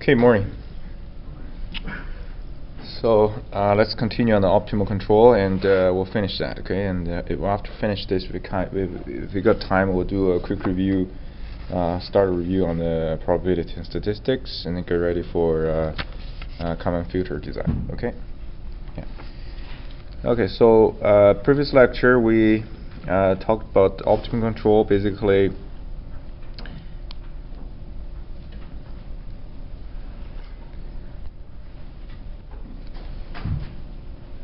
Okay, morning. So let's continue on the optimal control, and we'll finish that. Okay, and after finish this, if we got time, we'll do a quick review, start a review on the probability and statistics, and then get ready for common filter design. Okay. Yeah. Okay. So previous lecture we talked about optimal control, basically.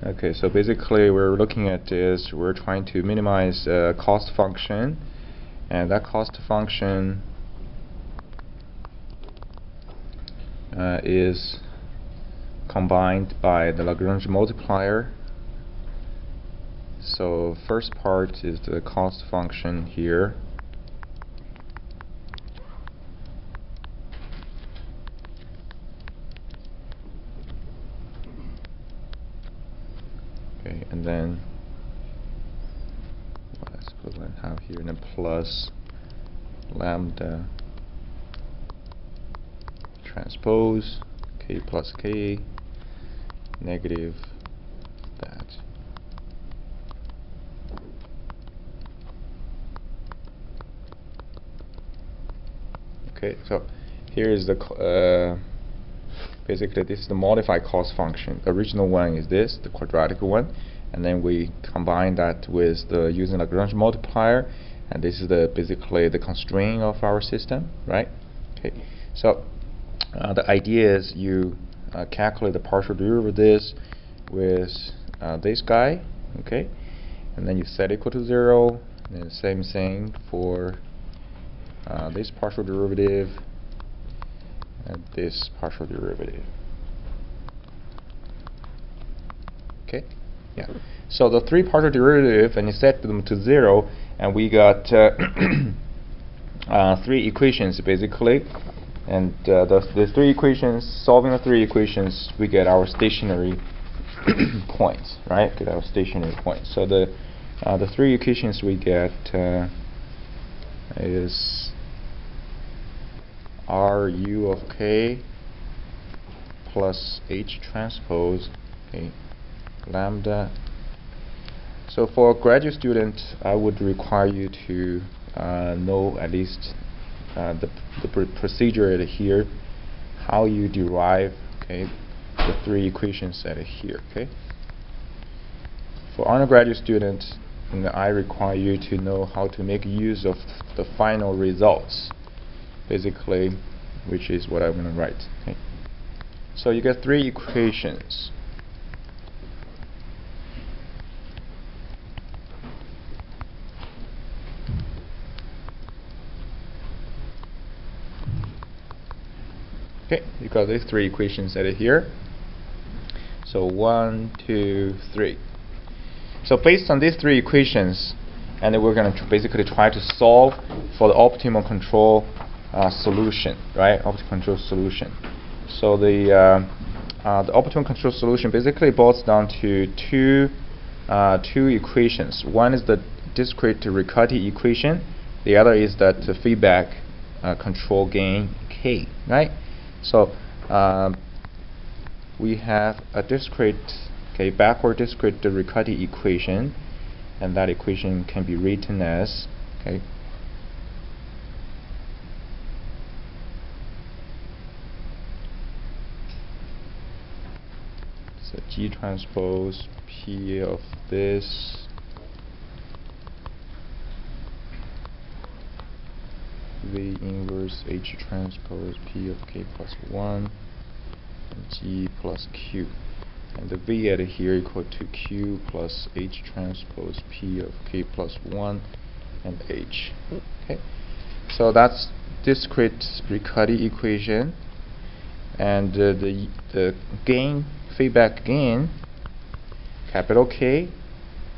Okay, so basically we're looking at is we're trying to minimize cost function, and that cost function is combined by the Lagrange multiplier. So first part is the cost function here. Okay, and then I suppose I have here, and then plus lambda transpose k plus k negative that. Okay, so here is the basically this is the modified cost function. The original one is this, the quadratic one, and then we combine that with the using Lagrange multiplier, and this is the basically the constraint of our system, right? Okay, so the idea is you calculate the partial derivatives with this guy, okay, and then you set equal to 0, and then the same thing for this partial derivative and this partial derivative. Okay, yeah. So the three partial derivative, and you set them to 0, and we got three equations basically. And the three equations, solving the three equations, we get our stationary points, right? Get our stationary points. So the three equations we get is RU of k plus H transpose okay, lambda. So for a graduate student, I would require you to know at least the procedure here, how you derive okay the three equations that are here. Okay. For undergraduate students, I require you to know how to make use of the final results, basically, which is what I'm going to write. Okay. So you get three equations. Okay, you got these three equations that are here. So 1, 2, 3. So based on these three equations, and then we're going to basically try to solve for the optimal control solution, right? Optimal control solution. So the optimal control solution basically boils down to two equations. One is the discrete Riccati equation. The other is that the feedback control gain k, right? So we have a discrete, okay, backward discrete Riccati equation, and that equation can be written as, okay, so G transpose P of this V inverse H transpose P of k plus 1 and G plus Q, and the V at here equal to Q plus H transpose P of k plus 1 and H. Okay, so that's discrete Riccati equation, and the gain, feedback gain, capital K,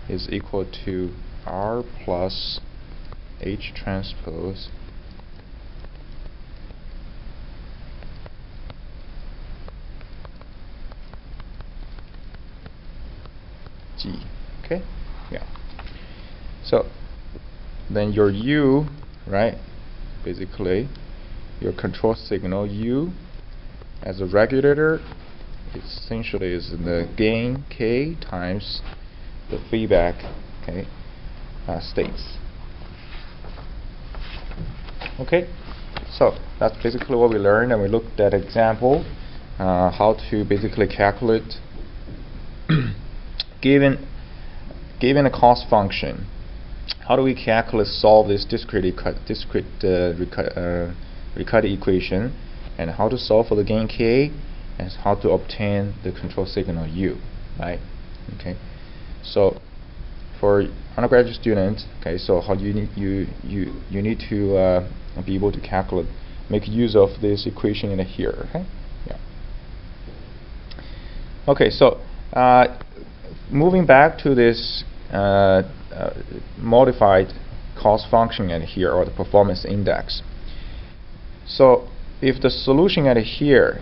is equal to R plus H transpose G. Okay, yeah. So then your U, right, basically your control signal U as a regulator, it essentially is the gain k times the feedback states. Okay, so that's basically what we learned, and we looked at example how to basically calculate given a cost function. How do we solve this discrete Riccati equation, and how to solve for the gain k, and how to obtain the control signal u, right? Okay, so for undergraduate students, so how you need to be able to make use of this equation in here. Okay, yeah. Okay, so moving back to this modified cost function at here, or the performance index. So if the solution at here,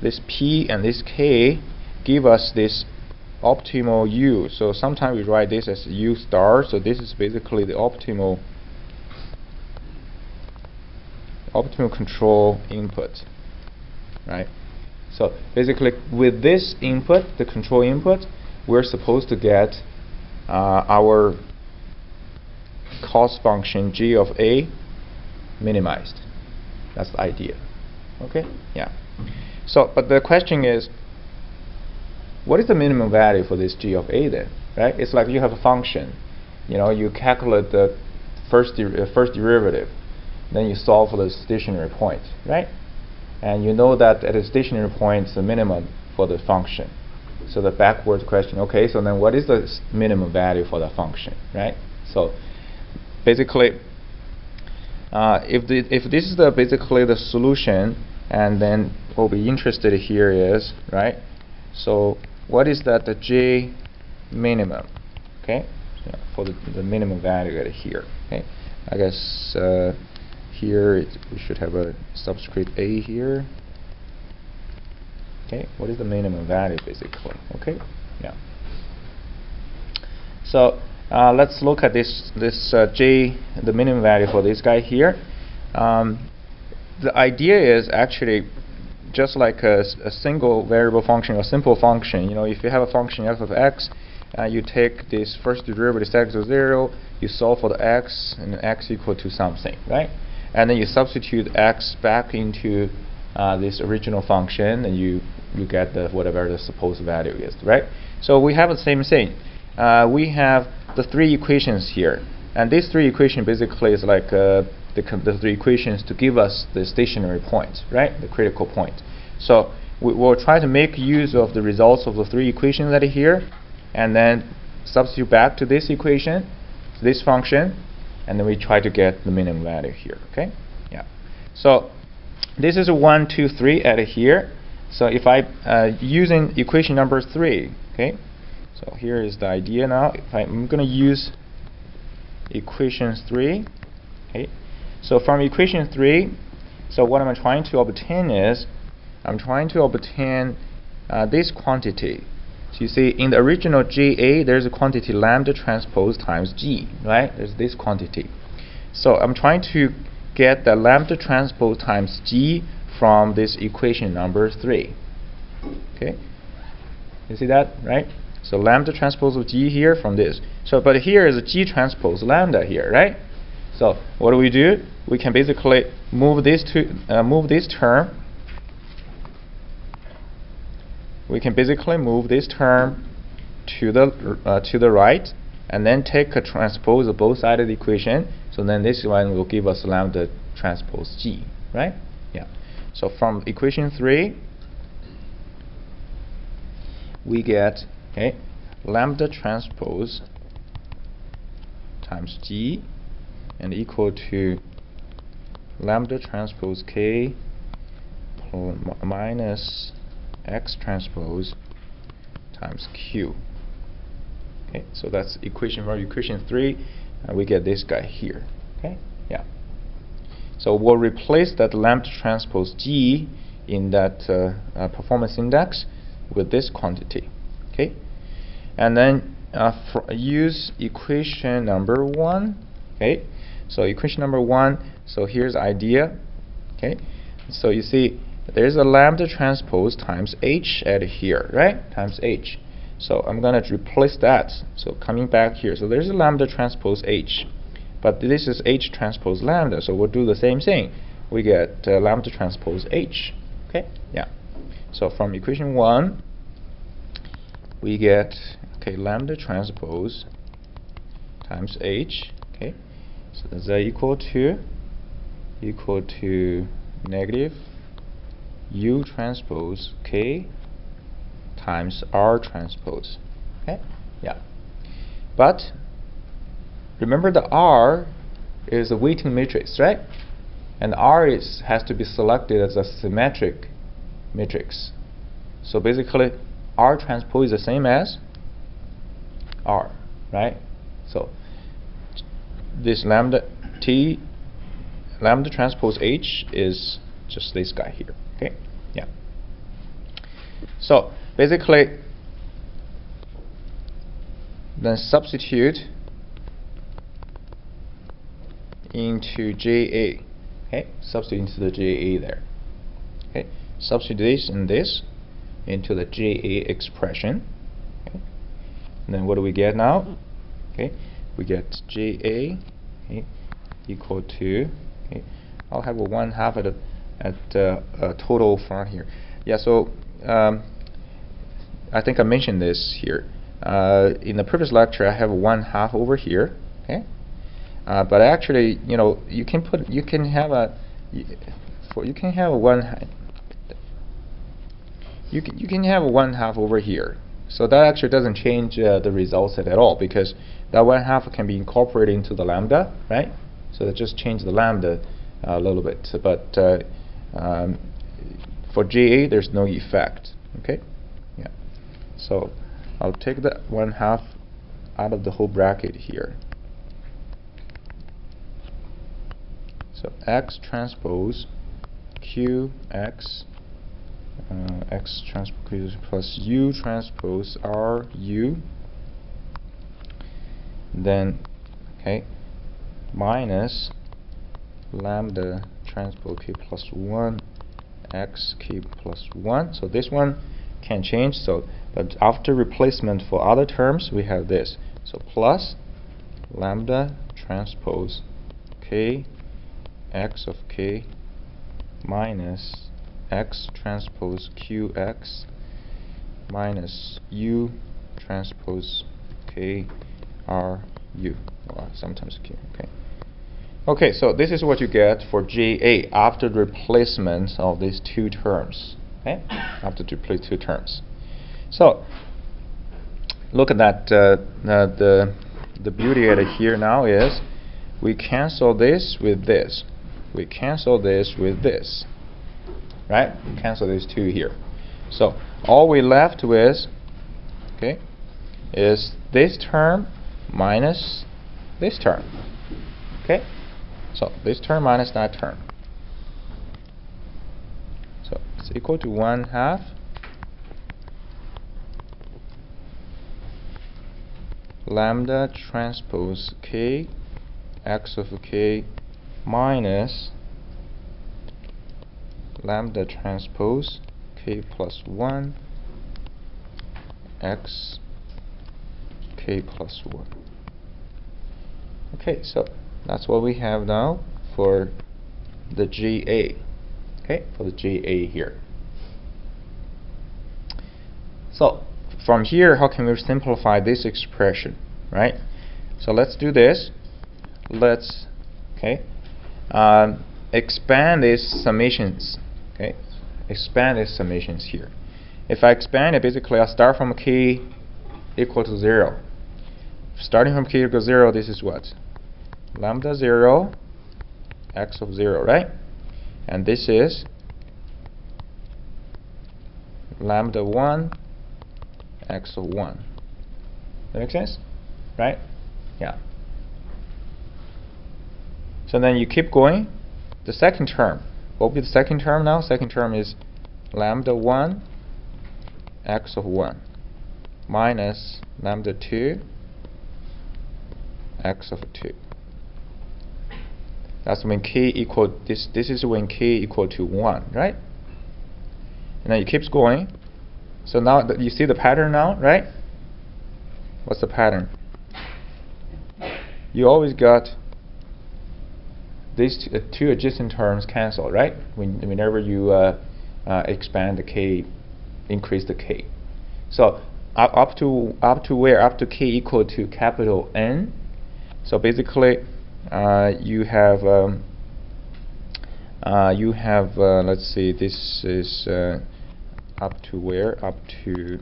this p and this k give us this optimal u. So sometimes we write this as u star. So this is basically the optimal control input, right? So basically, with this input, the control input, we're supposed to get our cost function g of a minimized. That's the idea. Okay? Yeah. So, but the question is, what is the minimum value for this g of a then? Right? It's like you have a function. You calculate the first derivative, then you solve for the stationary point, right? And you know that at a stationary point, it's the minimum for the function. So the backward question, okay, so then what is the minimum value for the function, right? So basically, if this is basically the solution, and then what we're interested here is, right? So what is that the j minimum, so for the minimum value at here, okay? I guess here we should have a subscript a here. Okay, what is the minimum value basically? Okay, yeah. So let's look at this j, the minimum value for this guy here. The idea is actually just like a single variable function or simple function. If you have a function f of x, you take this first derivative set to 0, you solve for the x, and x equal to something, right? And then you substitute x back into this original function, and you get whatever the supposed value is, right? So we have the same thing. We have the three equations here, and these three equations basically is like the three equations to give us the stationary point, right? The critical point. So we'll try to make use of the results of the three equations that are here, and then substitute back to this equation, this function, and then we try to get the minimum value here. Okay, yeah. So this is a 1, 2, 3 at here. So if I using equation number 3, okay. So here is the idea now. If I'm going to use equation 3, okay. So from equation 3, so what I'm trying to obtain is, I'm trying to obtain this quantity. So you see, in the original GA, there's a quantity lambda transpose times G, right? There's this quantity. So I'm trying to get the lambda transpose times G from this equation number 3. Okay? You see that, right? So lambda transpose of G here from this. So, but here is a G transpose lambda here, right? So what do? We can basically move this term. We can basically move this term to the right, and then take a transpose of both sides of the equation. So then this one will give us lambda transpose G, right? Yeah. So from equation 3, we get lambda transpose times G and equal to lambda transpose K minus X transpose times Q. Okay, so that's equation 3, and we get this guy here. Okay, yeah. So we'll replace that lambda transpose G in that performance index with this quantity. Okay, and then use equation number 1. Okay, so equation number 1. So here's the idea. Okay, so you see, there's a lambda transpose times h at here, right? Times h. So I'm going to replace that. So coming back here, so there's a lambda transpose h, but this is h transpose lambda, so we'll do the same thing. We get lambda transpose h. Okay, yeah. So from equation 1, we get, okay, lambda transpose times h. Okay, so is that equal to negative u transpose k times r transpose. Okay, yeah. But remember, the R is a weighting matrix, right? And R has to be selected as a symmetric matrix. So basically, R transpose is the same as R, right? So this lambda transpose H is just this guy here. Okay, yeah. So basically, then substitute into JA. Okay, substitute into the JA there. Okay, substitute this and this into the JA expression. Okay, and then what do we get now? Okay, we get JA, okay, equal to, okay, I'll have a 1/2 at total front here. Yeah, so I think I mentioned this here. In the previous lecture, I have a 1/2 over here. Okay, but actually, you know, you can have a 1/2 over here. So that actually doesn't change the results at all, because that 1/2 can be incorporated into the lambda, right? So that just change the lambda a little bit. But for JA, there's no effect. Okay, yeah. So I'll take the 1/2 out of the whole bracket here. So X transpose Q X X transpose Q plus U transpose R U, then okay, minus lambda transpose K plus 1 X K plus 1. So this one can change. So but after replacement for other terms, we have this. So plus lambda transpose K X of K minus X transpose QX minus U transpose K R U, or sometimes Q. Okay. Okay, so this is what you get for JA after the replacement of these two terms. Okay, after to replace two terms. So look at that. The beauty at it here now is we cancel this with this. We cancel this with this. Right? We cancel these two here. So all we left with, okay, is this term minus this term. Okay? So this term minus that term. So it's equal to 1/2 lambda transpose K X of K minus lambda transpose K plus 1 X K plus 1. Okay, so that's what we have now for the GA. Okay, for the GA here. So from here, how can we simplify this expression, right? So let's do this. Let's expand these summations. Okay, expand these summations here. If I expand it, basically I'll start from K equal to 0. Starting from K equal to 0, this is what? Lambda 0 X of 0, right? And this is lambda 1 X of 1. That makes sense? Right? Yeah. So then you keep going. The second term. What will be the second term now? Second term is lambda 1 X of 1 minus lambda 2 X of 2. That's when K equal, this is when K equal to 1, right? and then it keeps going. So now you see the pattern now, right? What's the pattern? You always got these two adjacent terms cancel, right? Whenever you expand the k, increase the k. So up to where? Up to k equal to capital N. So basically, you have let's see, this is up to where? Up to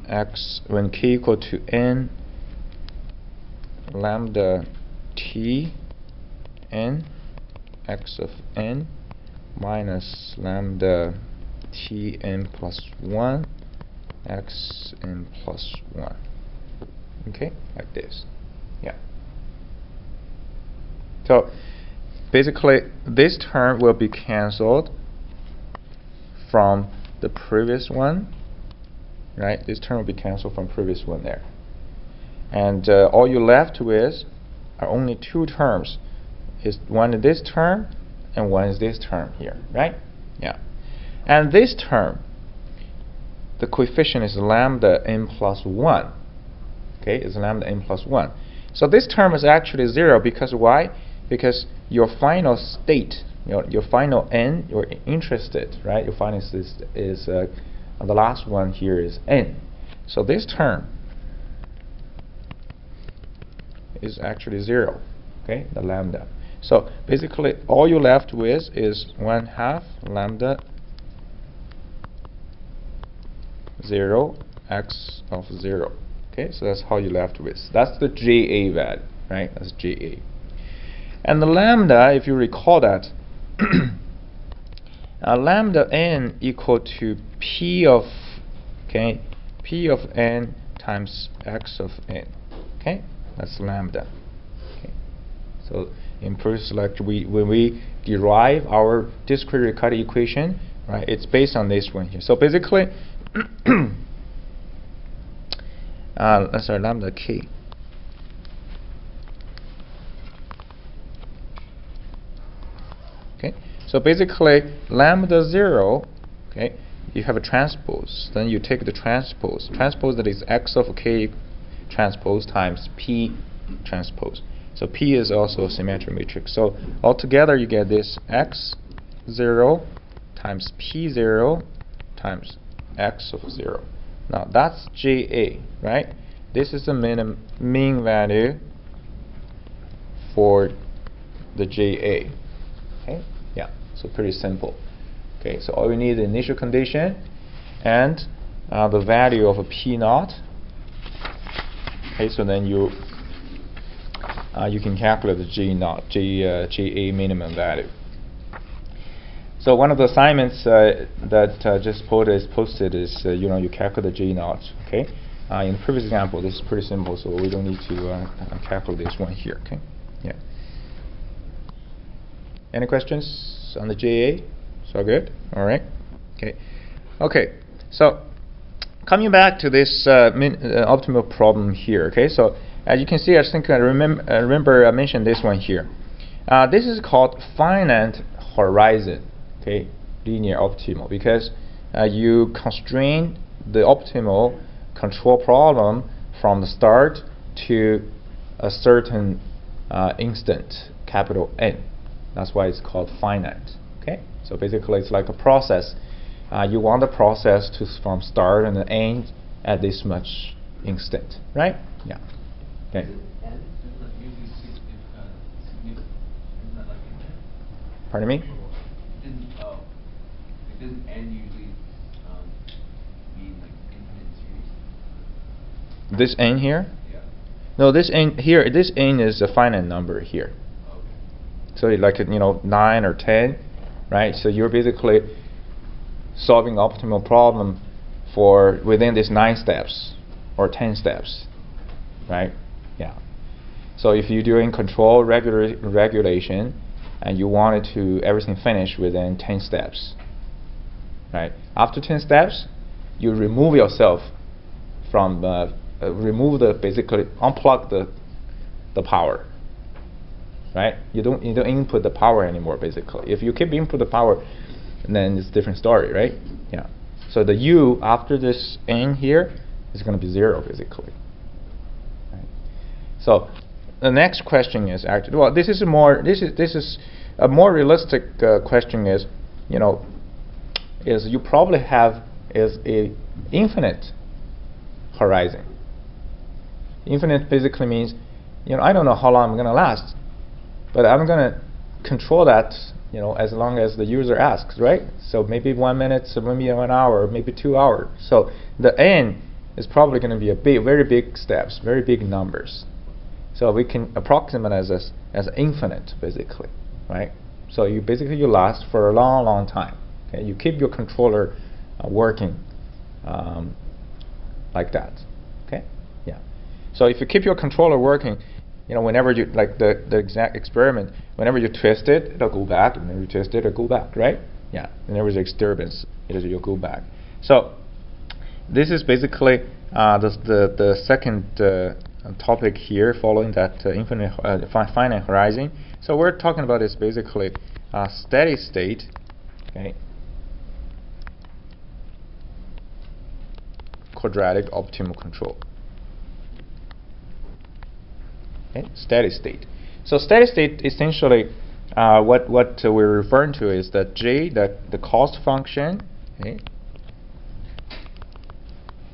x when k equal to n, lambda t n x of n minus lambda t n plus 1 x n plus 1. Okay, like this. Yeah. So basically this term will be cancelled from the previous one, right? This term will be cancelled from previous one there. And all you're left with are only two terms. One is this term and one is this term here, right? Yeah. And this term, the coefficient is lambda n plus 1. Okay, it's lambda n plus 1. So this term is actually 0 because why? Because your final state, your final n, you're interested, right? Your final is the last one here is n. So this term is actually 0, okay, the lambda. So basically all you're left with is 1/2 lambda 0 x of 0. Okay, so that's how you're left with. That's the JA value, right? That's JA. And the lambda, if you recall that, lambda n equal to p of n times x of n. Okay, that's lambda. Okay, so in previous lecture, when we derive our discrete Riccati equation, right, it's based on this one here. So basically, sorry, lambda k. Okay, so basically lambda 0. Okay, you have a transpose. Then you take the transpose. Transpose, that is x of k transpose times p transpose. So p is also a symmetric matrix. So altogether you get this x0 times p0 times x of 0. Now that's JA, right? This is the mean value for the JA. Okay, yeah, so pretty simple. Okay, so all you need is the initial condition and the value of a p0. Okay, so then you can calculate the JA minimum value. So one of the assignments that just posted is you calculate the J0. Okay, in the previous example, this is pretty simple, so we don't need to calculate this one here. Okay, yeah. Any questions on the JA? So good. All right. Okay. Okay. So coming back to this optimal problem here. Okay. So as you can see, I think I remember I mentioned this one here. This is called finite horizon. Okay, linear optimal, because you constrain the optimal control problem from the start to a certain instant, capital N. That's why it's called finite. Okay, so basically it's like a process. You want the process to from start and end at this much instant, right? Yeah. Okay. Pardon me? Doesn't n usually mean like infinite series? This n here? Yeah. No, this n here. This n is a finite number here. Okay. So like 9 or 10, right? So you're basically solving the optimal problem for within these 9 steps or 10 steps, right? Yeah. So if you're doing control regulation and you wanted to everything finish within 10 steps. Right. After 10 steps, you remove yourself from basically unplug the power. Right. You don't input the power anymore. Basically, if you keep input the power, and then it's a different story, right? Yeah. So the u after this n here is going to be 0 basically. Right. So the next question is actually, well, this is a more realistic question is, you know, is you probably have is a infinite horizon. Infinite basically means, you know, I don't know how long I'm going to last, but I'm going to control that, you know, as long as the user asks, right? So maybe 1 minute, so maybe 1 hour, maybe 2 hours. So the n is probably going to be a very big steps, very big numbers. So we can approximate as infinite basically, right? So you basically you last for a long time. Okay, you keep your controller working like that. Okay, yeah. So if you keep your controller working, you know, whenever you like the exact experiment, whenever you twist it, it'll go back. Whenever you twist it, it'll go back, right? Yeah. Whenever there's a disturbance, you'll go back. So this is basically the second topic here, following that infinite finite horizon. So we're talking about is basically steady state. Okay. Quadratic optimal control. Okay, steady state. So steady state essentially, what we're referring to is that J, the cost function. Okay.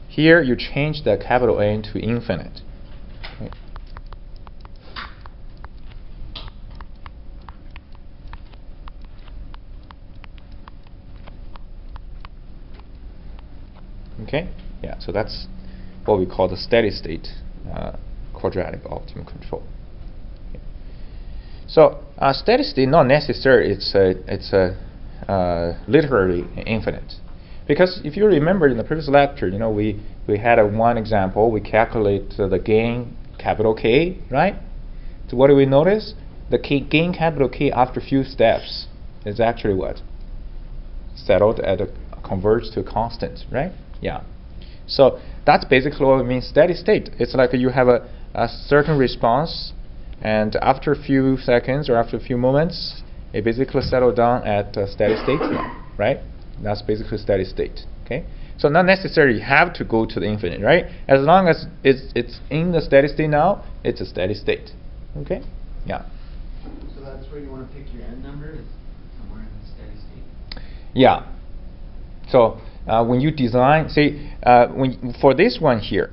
Here you change the capital N to infinite. Okay. Okay. Yeah. So that's what we call the steady state quadratic optimal control. Okay. So steady state not necessarily it's literally infinite, because if you remember in the previous lecture, you know, we had one example. We calculate the gain capital K, right? So what do we notice? The gain capital K after few steps is actually what? Settled at converges to a constant, right? Yeah. So that's basically what it means steady state. It's like you have a certain response, and after a few seconds or after a few moments, it basically settles down at steady state now, right? That's basically steady state. Okay. So not necessarily you have to go to the infinite, right? As long as it's in the steady state now, it's a steady state. Okay. Yeah. So that's where you want to pick your n number, is somewhere in the steady state. Yeah. So when you design, say, for this one here,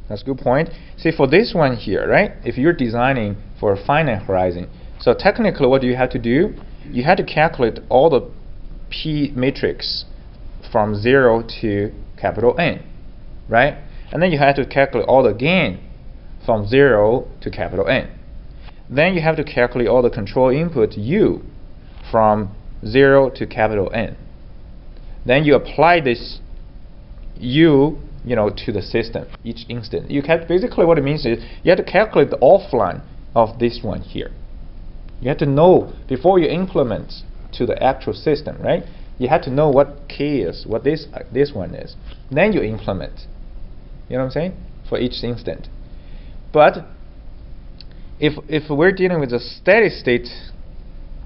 that's a good point. See, for this one here, right? If you're designing for a finite horizon, so technically, what do you have to do? You have to calculate all the P matrix from 0 to capital N, right? And then you have to calculate all the gain from 0 to capital N. Then you have to calculate all the control input U from 0 to capital N. Then you apply this U, you know, to the system each instant. You can basically what it means is you have to calculate the offline of this one here. You have to know before you implement to the actual system, right? You have to know what K is, what this one is. Then you implement. You know what I'm saying? For each instant. But if we're dealing with a steady state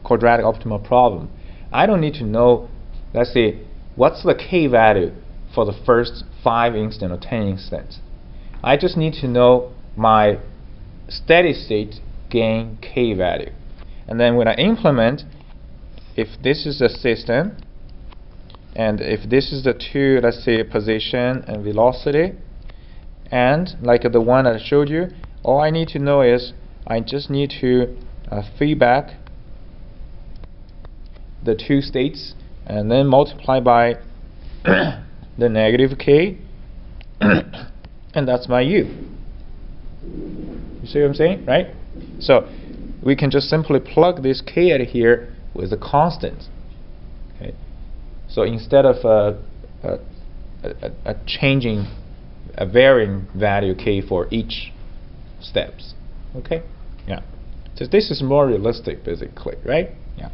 quadratic optimal problem, I don't need to know, let's say, what's the K value for the first 5 instants or 10 instants. I just need to know my steady state gain K value. And then when I implement, if this is the system, and if this is the two, let's say, position and velocity, and like the one I showed you, all I need to know is I just need to feedback the two states and then multiply by the negative K, and that's my U. You see what I'm saying, right? So we can just simply plug this K out here with a constant. Okay. So instead of changing a varying value K for each steps. Okay. Yeah. So this is more realistic, basically, right? Yeah.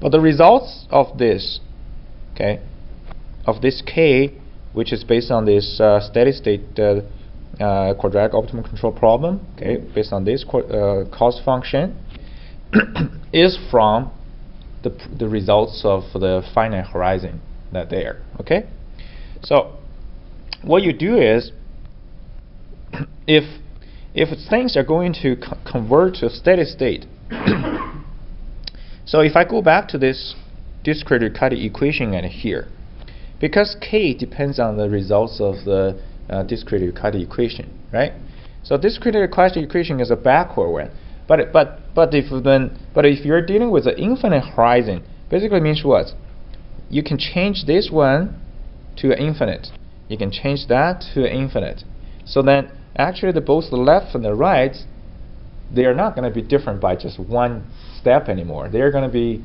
But the results of this, okay, of this K, which is based on this steady state quadratic optimal control problem, okay, based on this cost function, is from the results of the finite horizon that there. Okay, so what you do is if things are going to convert to a steady state. So if I go back to this discrete Riccati equation and here, because k depends on the results of the discrete Riccati equation, right? So discrete Riccati equation is a backward one, but if you're dealing with an infinite horizon, basically means what? You can change this one to infinite. You can change that to infinite. So then actually both the left and the right, they are not going to be different by just one step anymore. They're going to be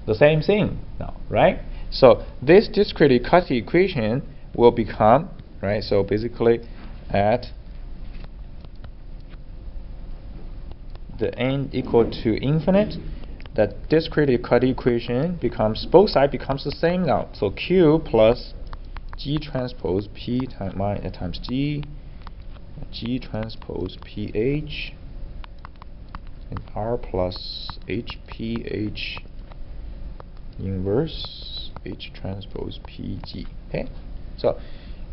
the same thing now, right? So this discrete Riccati equation will become, right, so basically at the n equal to infinite, that discrete Riccati equation becomes, both sides becomes the same now. So Q plus G transpose P times G transpose PH, and R plus HPH inverse H transpose PG. Okay, so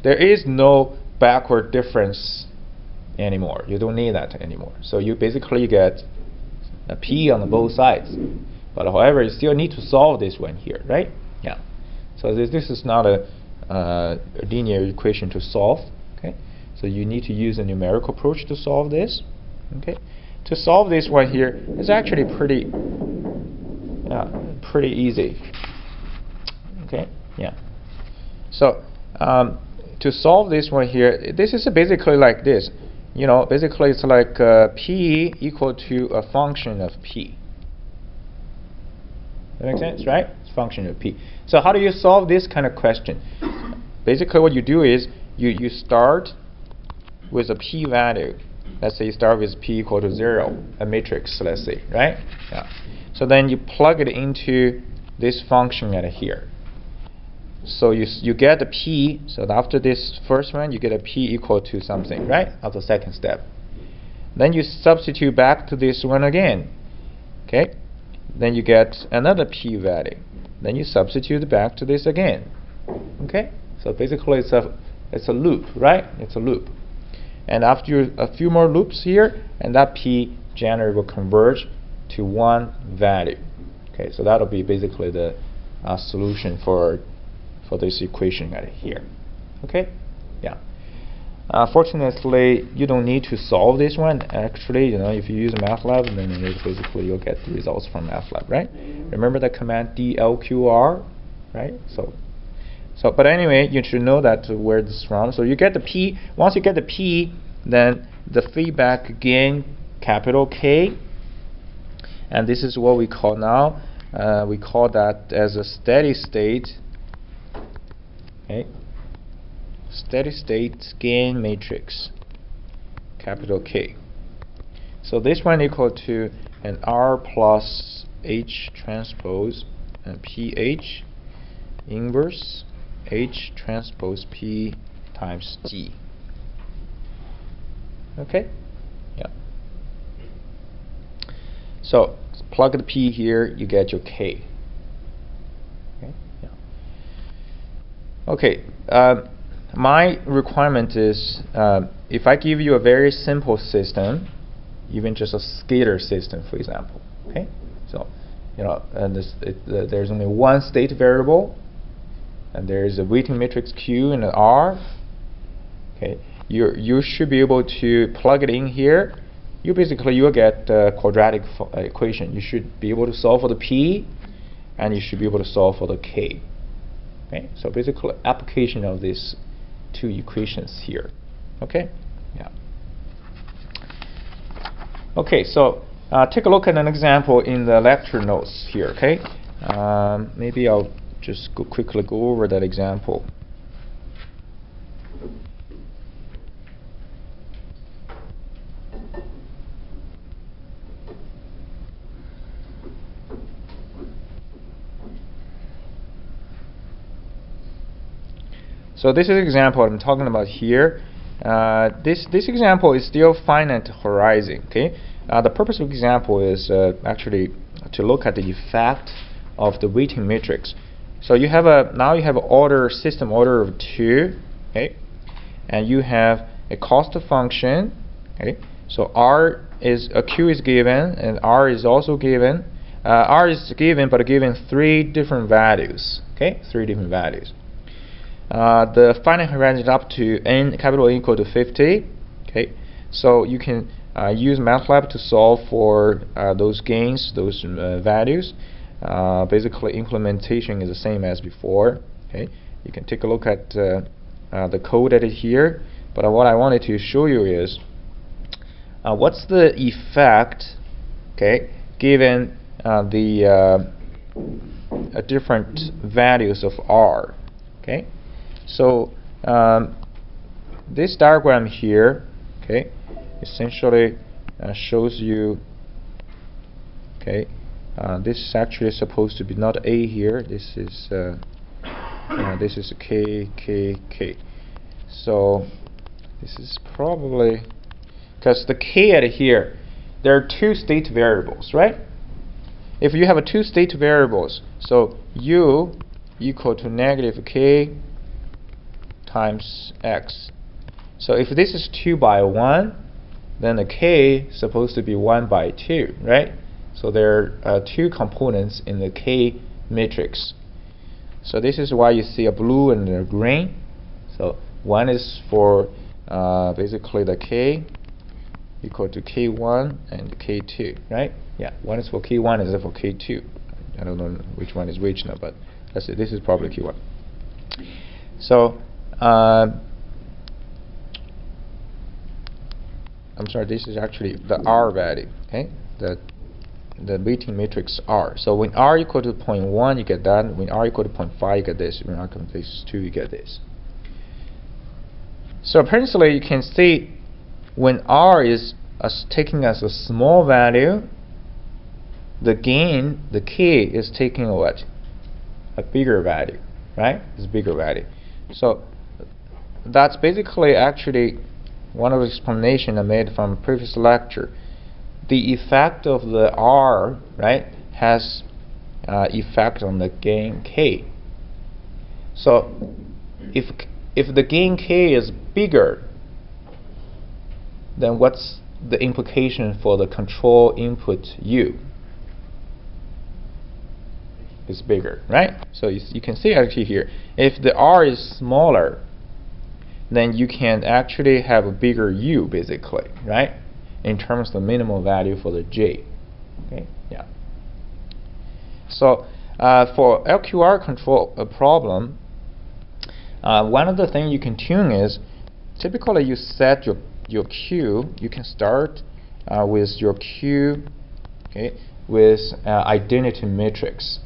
there is no backward difference anymore. You don't need that anymore. So you basically get a P on both sides. But however, you still need to solve this one here, right? Yeah. So this is not a linear equation to solve. Okay. So you need to use a numerical approach to solve this. Okay. To solve this one here is actually pretty easy. Okay. Yeah. So to solve this one here, this is basically like this. You know, basically it's like P equal to a function of P. That makes sense, right? It's a function of P. So how do you solve this kind of question? Basically what you do is you start with a P value. Let's say you start with P equal to 0, a matrix, let's say, right? Yeah. So then you plug it into this function right here. So you get a P, so after this first one, you get a P equal to something, right? After the second step. Then you substitute back to this one again. Okay? Then you get another P value. Then you substitute back to this again. Okay? So basically it's a loop, right? It's a loop. And after a few more loops here, and that P generally will converge to one value. Okay, so that'll be basically the solution for this equation right here. Okay, yeah. Fortunately, you don't need to solve this one. Actually, you know, if you use MATLAB, then basically you'll get the results from MATLAB, right? Remember the command DLQR, right? So, but anyway, you should know that where this is from. So you get the P. Once you get the P, then the feedback gain, capital K, and this is what we call now. We call that as a steady state. Okay. Steady state gain matrix, capital K. So this one equal to an R plus H transpose and PH inverse H transpose P times G. Okay? Yeah. So plug the P here, you get your K. Okay? Yeah. Okay. My requirement is if I give you a very simple system, even just a scalar system, for example. Okay? So, you know, and there's only one state variable, and there is a weighting matrix Q and an R. Okay, you should be able to plug it in here. You'll get a quadratic equation. You should be able to solve for the P, and you should be able to solve for the K. Okay, so basically application of these two equations here. Okay, yeah. Okay, so take a look at an example in the lecture notes here. Okay, maybe I'll just quickly go over that example. So this is an example I'm talking about here. This example is still finite horizon. Okay, the purpose of the example is actually to look at the effect of the weighting matrix. So you have a now you have an order system order of 2, okay, and you have a cost function, okay. So R is Q is given and R is also given. R is given, but given 3 different values, okay, 3 different values. The finite range is up to n capital N equal to 50, okay. So you can use MATLAB to solve for those gains, those values. Basically, implementation is the same as before. Okay, you can take a look at the code edit here. But what I wanted to show you is what's the effect, okay, given the different values of R. Okay, so this diagram here, okay, essentially shows you, okay, this is actually supposed to be not A here. This is K, K, K. So this is probably because the K at here, there are 2 state variables, right? If you have 2 state variables, so U equal to negative K times X. So if this is 2 by 1, then the K is supposed to be 1 by 2, right? So there are 2 components in the K matrix. So this is why you see a blue and a green. So one is for basically the K equal to K1 and K2, right? Yeah, one is for K1 and the other for K2. I don't know which one is which now, but let's say this is probably K1. So I'm sorry, this is actually the R value, okay? The weighting matrix R. So when R equal to 0.1, you get that. When R equal to 0.5, you get this. When R equal to 2, you get this. So apparently, you can see when R is taking as a small value, the gain, the K, is taking what? A bigger value, right? It's a bigger value. So that's basically actually one of the explanations I made from a previous lecture. The effect of the R, right, has effect on the gain K. So if the gain K is bigger, then what's the implication for the control input U? Is bigger, right? So you can see actually here, if the R is smaller, then you can actually have a bigger U basically, right? In terms of the minimal value for the J. Okay, yeah. So for LQR control problem, one of the things you can tune is typically you set your Q. You can start with your Q, okay, with identity matrix,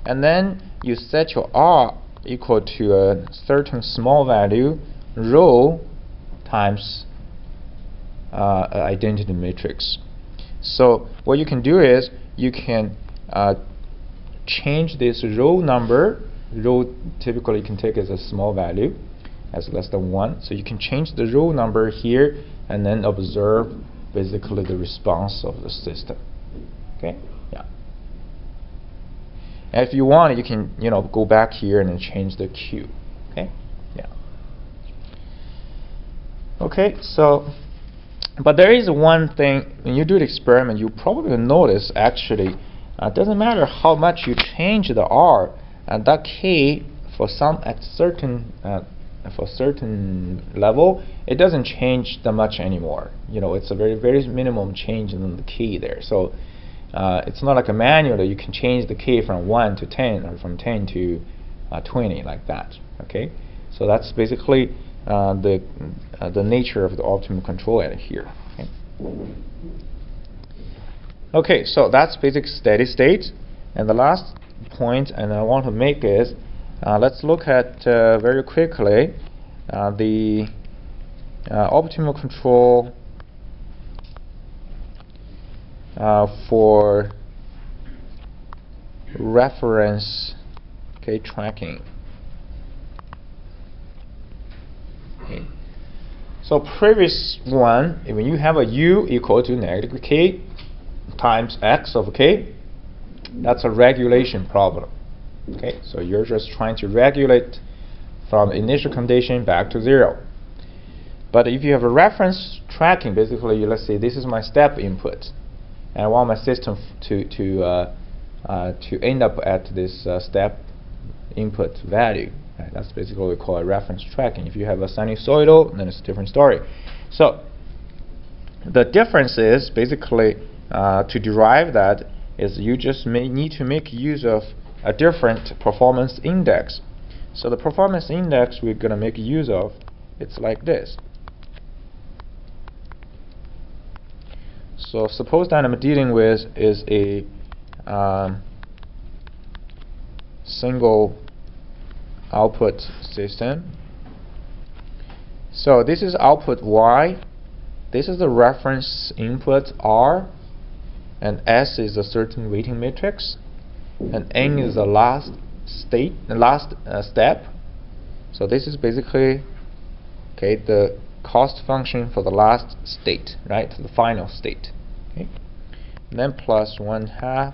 and then you set your R equal to a certain small value rho times identity matrix. So what you can do is you can change this row number. Row typically you can take as a small value, as less than 1. So you can change the row number here and then observe basically the response of the system. Okay, yeah. And if you want, you can go back here and then change the Q. Okay, yeah. Okay, so. But there is one thing, when you do the experiment, you probably will notice actually, it doesn't matter how much you change the R, and that K for certain level, it doesn't change that much anymore. It's a very minimum change in the K there. So it's not like a manual that you can change the K from 1 to 10 or from 10 to 20 like that. Okay, so that's basically the nature of the optimal control at here. Okay, so that's basic steady state. And the last point and I want to make is let's look at very quickly the optimal control for reference tracking. Okay. So previous one, when you have a U equal to negative K times X of K, That's a regulation problem. Okay, so you're just trying to regulate from initial condition back to 0. But if you have a reference tracking, basically, let's say this is my step input, and I want my system to end up at this step input value. Right? That's basically what we call a reference tracking. If you have a sinusoidal, then it's a different story. So the difference is basically to derive that is you just need to make use of a different performance index. So the performance index we're going to make use of, it's like this. So suppose that I'm dealing with is a single output system. So this is output Y, this is the reference input R, and S is a certain weighting matrix, and N is the last state, the last step. So this is basically the cost function for the last state, right? The final state. Okay, and then plus 1/2.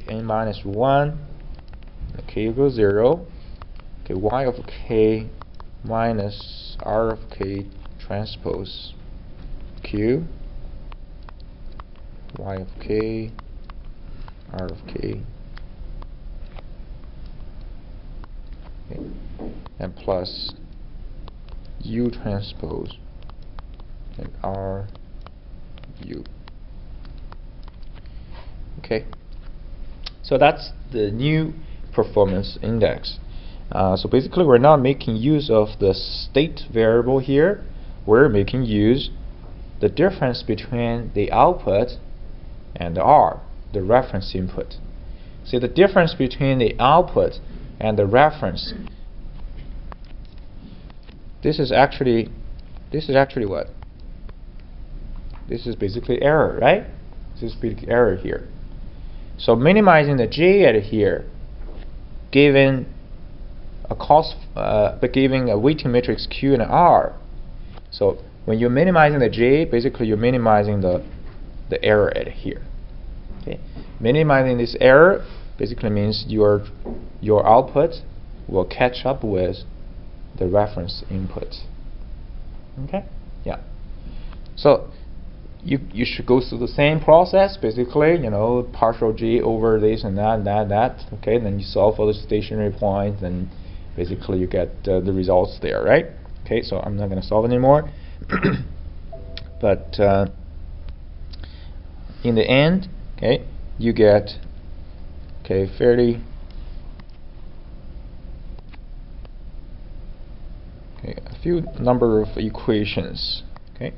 N minus 1. K equals 0. Okay, Y of K minus R of K transpose Q. Y of K, R of K. Okay, and plus U transpose and R U. Okay, so that's the new performance index. So basically, we're not making use of the state variable here. We're making use the difference between the output and the R, the reference input. See, the difference between the output and the reference. This is actually what? This is basically error, right? This is basically error here. So minimizing the J at here, given a but giving a weighting matrix Q and R. So when you're minimizing the J, basically you're minimizing the error at here. Okay, minimizing this error basically means your output will catch up with the reference input. Okay, yeah. So you should go through the same process, basically, partial G over this and that. Okay, then you solve for the stationary point, and basically you get the results there, right? Okay, so I'm not going to solve anymore. But in the end, okay, you get fairly a few number of equations. Okay.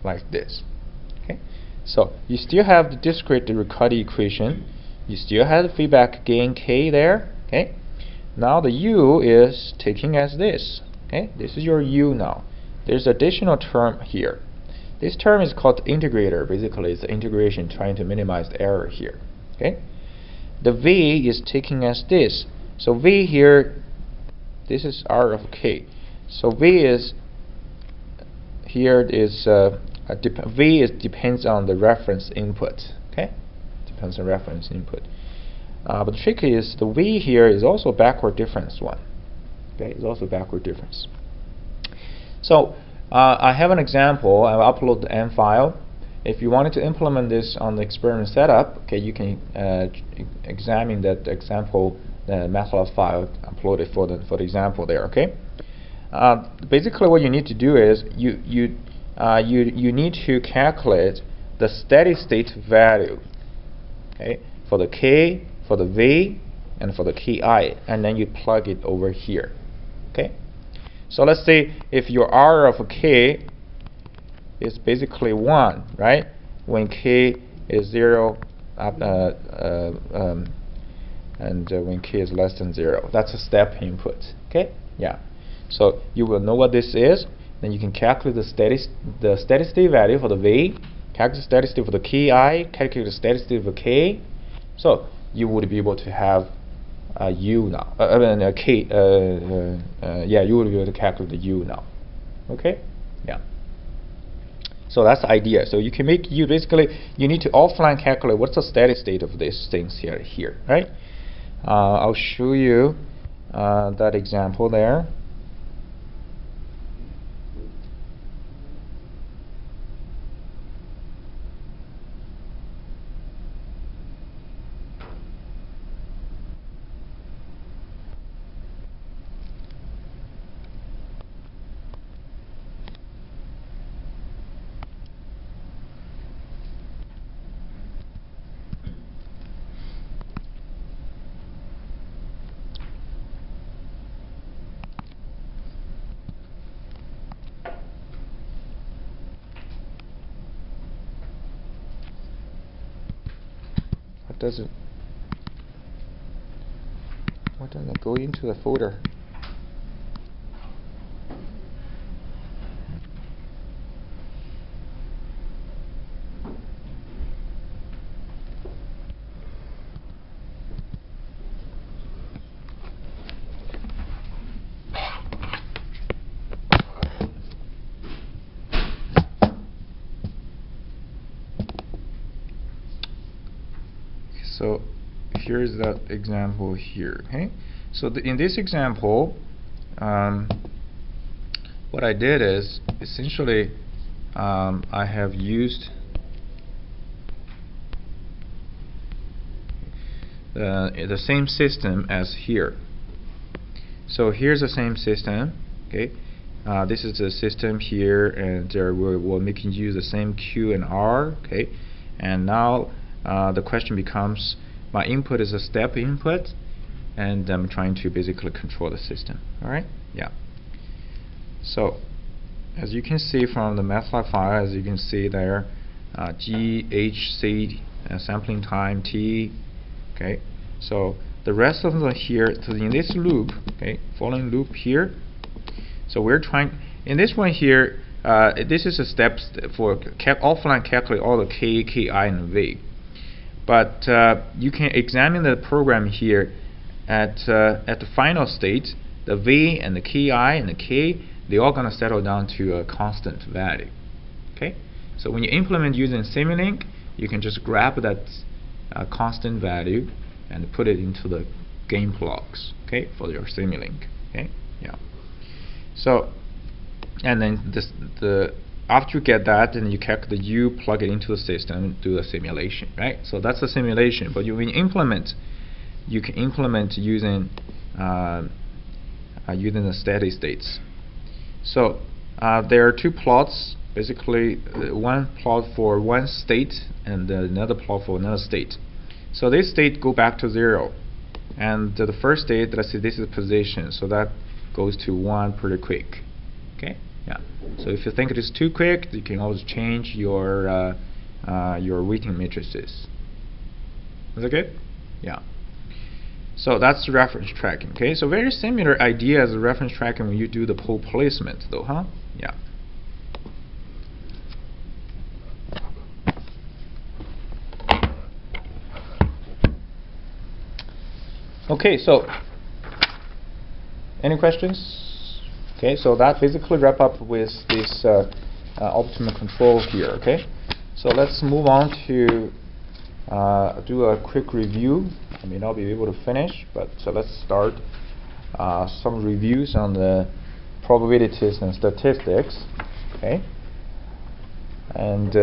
Like this. Okay, so you still have the discrete Riccati equation. You still have the feedback gain K there. Okay, now the U is taking as this. Okay, this is your U now. There's additional term here. This term is called integrator. Basically, it's the integration trying to minimize the error here. Okay, the V is taking as this. So V here, this is R of K. So V is here is V depends on the reference input. Okay, depends on reference input. But the trick is the V here is also backward difference one. Okay, it's also backward difference. So I have an example. I'll upload the M file. If you wanted to implement this on the experiment setup, okay, you can examine that example MATLAB file uploaded for the example there. Okay. Basically, what you need to do is you need to calculate the steady state value, okay, for the K, for the V, and for the Ki, and then you plug it over here. Okay. So let's say if your R of K is basically 1, right? When K is 0, and when K is less than 0, that's a step input. Okay. Yeah. So you will know what this is. Then you can calculate the steady state value for the V, calculate the steady state for the Ki, calculate the steady state for K. So you would be able to have a U now. A K. Yeah, you would be able to calculate the U now. Okay. Yeah. So that's the idea. So you can make, you need to offline calculate what's the steady state of these things here, right? I'll show you that example there. What doesn't go into the folder? So here's that example here. Okay, so in this example, what I did is essentially I have used the same system as here. So here's the same system. Okay, this is the system here, and we're making use the same Q and R. Okay, and now the question becomes, my input is a step input, and I'm trying to basically control the system. All right? Yeah. So as you can see from the MATLAB file, as you can see there, G, H, C, sampling time, T. Okay. So the rest of them here, so in this loop, okay, following loop here. So we're trying in this one here. This is a step for offline calculate all the K, Ki, and V. But you can examine the program here at the final state. The V and the Ki and the K, they're all going to settle down to a constant value. Okay, so when you implement using Simulink, you can just grab that constant value and put it into the game blocks. Okay, for your Simulink. Okay, yeah. So, and then after you get that, then you calculate the U, plug it into the system, and do the simulation, right? So that's the simulation. But when you implement, you can implement using the steady states. So there are two plots, basically one plot for one state and another plot for another state. So this state go back to 0, and the first state, let's say this is position, so that goes to 1 pretty quick. Okay. Yeah. So if you think it is too quick, you can always change your weighting matrices. Is that good? Yeah. So that's reference tracking. Okay. So very similar idea as reference tracking when you do the pole placement, though, huh? Yeah. Okay. So any questions? Okay, so that basically wrap up with this optimal control here. Okay, so let's move on to do a quick review. I may not be able to finish, but so let's start some reviews on the probabilities and statistics. Okay, and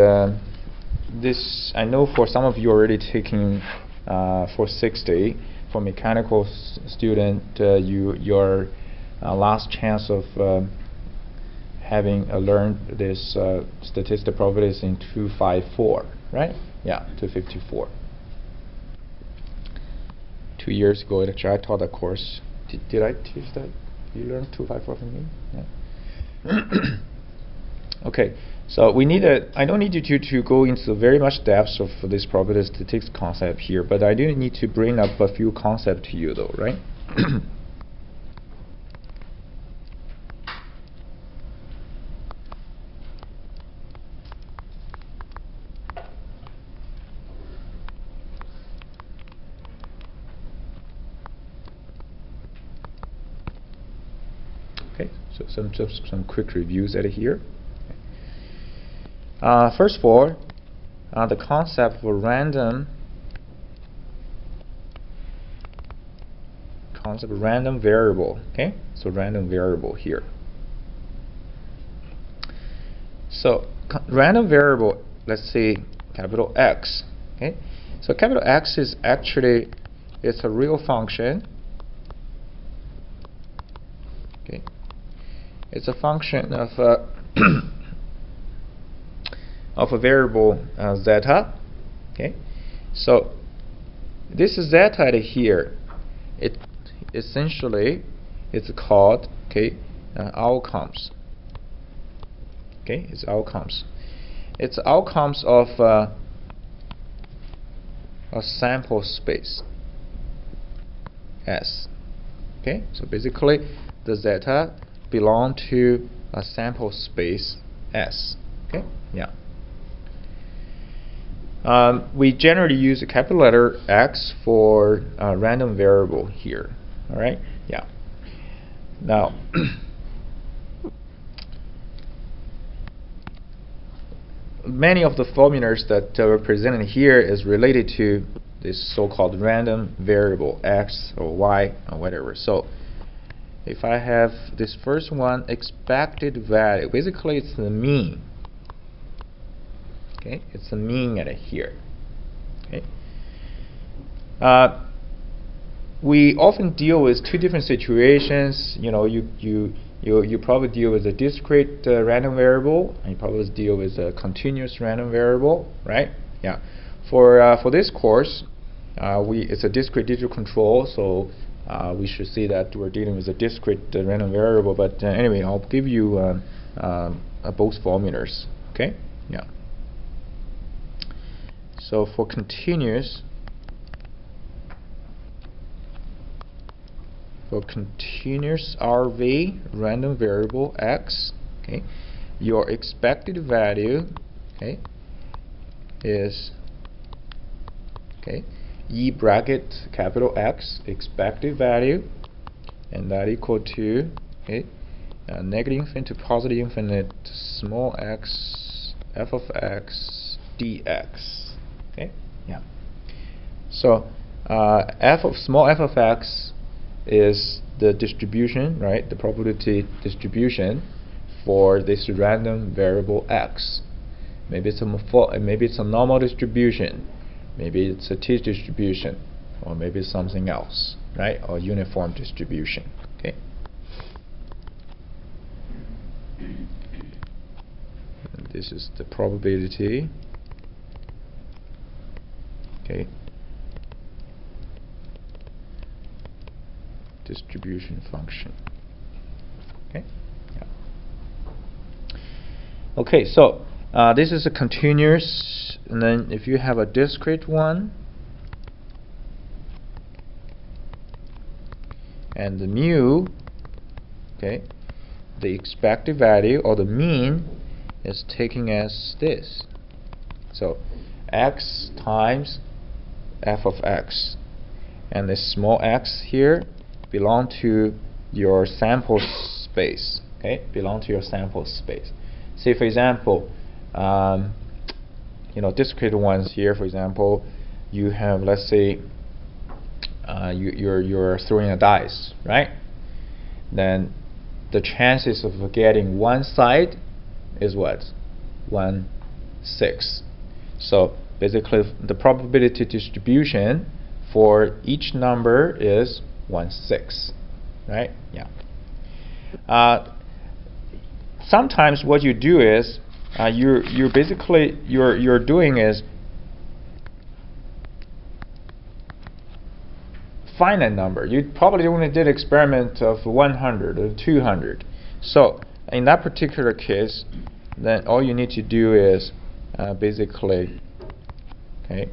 this I know for some of you already taking for 60. For mechanical student, your last chance of having learned this statistical probabilities in 254, right? Yeah, 254. 2 years ago, actually, I taught that course. Did I teach that? You learned 254 from me? Yeah. Okay, so we need I don't need you to go into very much depth of this probability statistics concept here, but I do need to bring up a few concepts to you, though, right? Okay, so some quick reviews out of here. First of all, the concept of a random variable. Okay, so random variable here. So random variable, let's say capital X. Okay, so capital X is actually it's a real function. Okay, it's a function of of a variable zeta. Okay, so this zeta here, it essentially it's called outcomes. Okay, it's outcomes. It's outcomes of a sample space S. Okay, so basically the zeta belong to a sample space S. Okay, yeah. We generally use a capital letter X for a random variable here. All right, yeah. Now, many of the formulas that are presented here is related to this so-called random variable X or Y or whatever. So if I have this first one, expected value, basically it's the mean. Okay, it's the mean at here. Okay. We often deal with two different situations. You know, you probably deal with a discrete random variable, and you probably deal with a continuous random variable, right? Yeah. For this course, it's a discrete digital control, so we should see that we're dealing with a discrete random variable. But anyway, I'll give you both formulas. Okay? Yeah. So for continuous RV random variable X, okay, your expected value, okay, is E bracket capital X expected value, and that equal to negative infinite to positive infinite small x f of x dx. Okay, yeah. So small f of x is the distribution, right? The probability distribution for this random variable X. Maybe it's a normal distribution, maybe it's a t-distribution, or maybe it's something else, right? Or uniform distribution. Okay. And this is the probability. Okay. Distribution function. Okay. Yeah. Okay. So this is a continuous, and then if you have a discrete one, and the mu, okay, the expected value or the mean is taken as this. So x times f of x, and this small x here belong to your sample space. Okay, belong to your sample space. Say for example, discrete ones here. For example, you have, let's say, you're throwing a dice, right? Then the chances of getting one side is what? 1/6. So basically, the probability distribution for each number is 1/6, right? Yeah. Sometimes what you do is you're basically doing is finite number. You probably only did experiment of 100 or 200. So in that particular case, then all you need to do is basically, okay,